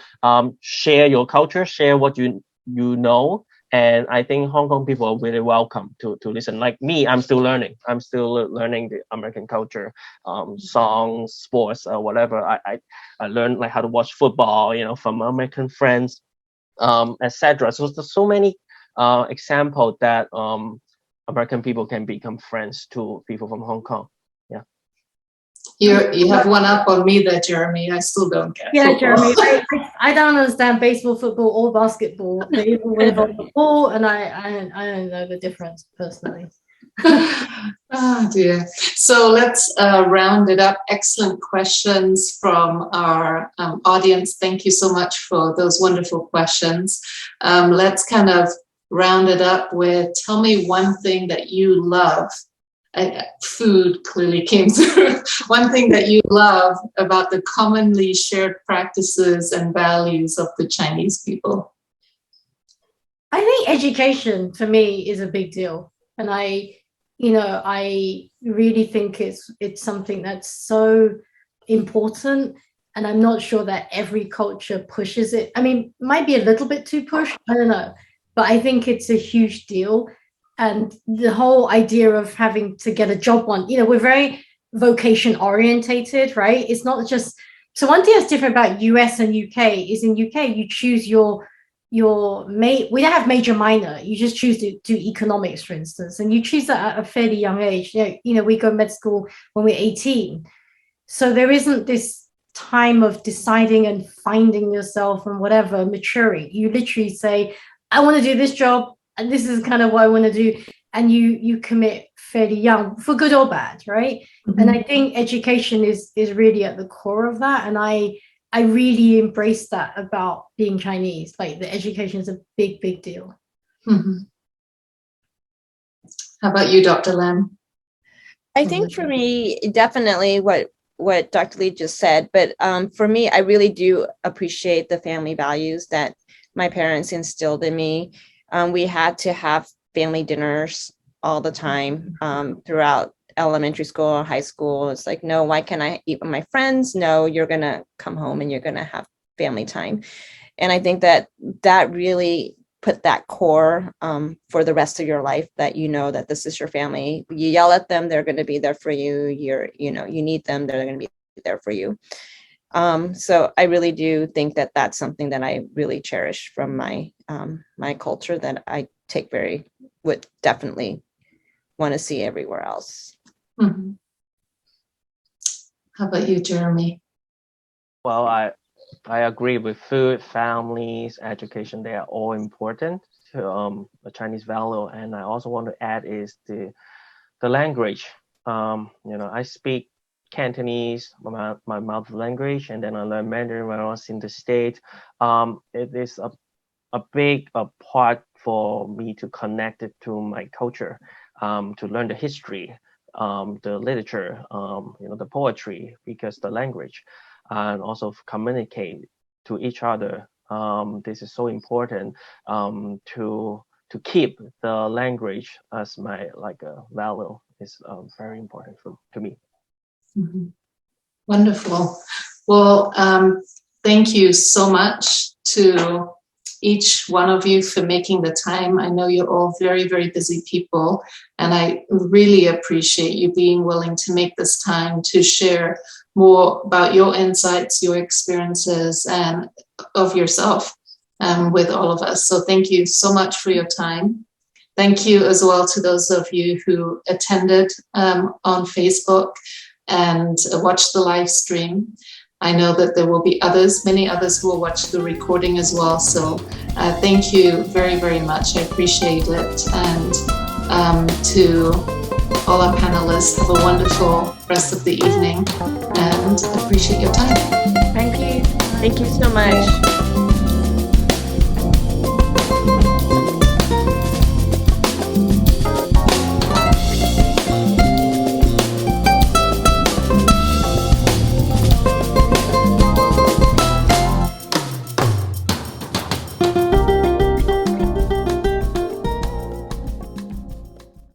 S4: share your culture, share what you know, and I think Hong Kong people are really welcome to listen. Like me, I'm still learning. I'm still learning the American culture, songs, sports, whatever. I learned like how to watch football, from American friends, etc. So there's so many examples that American people can become friends to people from Hong Kong. Yeah.
S1: You have one up on me there, Jeremy. I still don't get
S3: Yeah,
S1: football.
S3: Jeremy, I don't understand baseball, football, or basketball. They all live on the ball, and I don't know the difference personally.
S1: Oh dear. So let's round it up. Excellent questions from our audience. Thank you so much for those wonderful questions. Let's kind of round it up with, tell me one thing that you love. Food clearly came through. One thing that you love about the commonly shared practices and values of the Chinese people.
S3: I think education for me is a big deal, and I really think it's something that's so important, and I'm not sure that every culture pushes it. I mean, might be a little bit too pushed, I don't know, but I think it's a huge deal. And the whole idea of having to get a job we're very vocation orientated, right? It's not just, so one thing that's different about US and UK is in UK, you choose we don't have major minor, you just choose to do economics, for instance, and you choose that at a fairly young age. We go med school when we're 18. So there isn't this time of deciding and finding yourself and whatever, maturing. You literally say, I want to do this job, and this is kind of what I want to do. And you commit fairly young, for good or bad, right? Mm-hmm. And I think education is really at the core of that. And I really embrace that about being Chinese. Like, the education is a big, big deal.
S1: Mm-hmm. How about you, Dr. Lam?
S2: I think for me, definitely what Dr. Lee just said, but for me, I really do appreciate the family values that my parents instilled in me. We had to have family dinners all the time throughout elementary school or high school. It's like, no, why can't I eat with my friends? No, you're going to come home and you're going to have family time. And I think that really put that core for the rest of your life, that that this is your family. You yell at them, they're going to be there for you. You need them, they're going to be there for you. So I really do think that that's something that I really cherish from my culture, that I would definitely want to see everywhere else.
S1: Mm-hmm. How about you, Jeremy?
S4: Well, I agree with food, families, education. They are all important to the Chinese value. And I also want to add is the language. I speak Cantonese, my mother language, and then I learned Mandarin when I was in the States. It is a big part for me to connect it to my culture, to learn the history, the literature, the poetry, because the language, and also communicate to each other. This is so important to keep the language as my value is very important to me.
S1: Mm-hmm. Wonderful. Well, thank you so much to each one of you for making the time. I know you're all very, very busy people, and I really appreciate you being willing to make this time to share more about your insights, your experiences, and of yourself with all of us. So thank you so much for your time. Thank you as well to those of you who attended on Facebook and watched the live stream. I know that there will be many others who will watch the recording as well. So thank you very, very much. I appreciate it. And to all our panelists, have a wonderful rest of the evening and appreciate your time.
S3: Thank you.
S2: Thank you so much.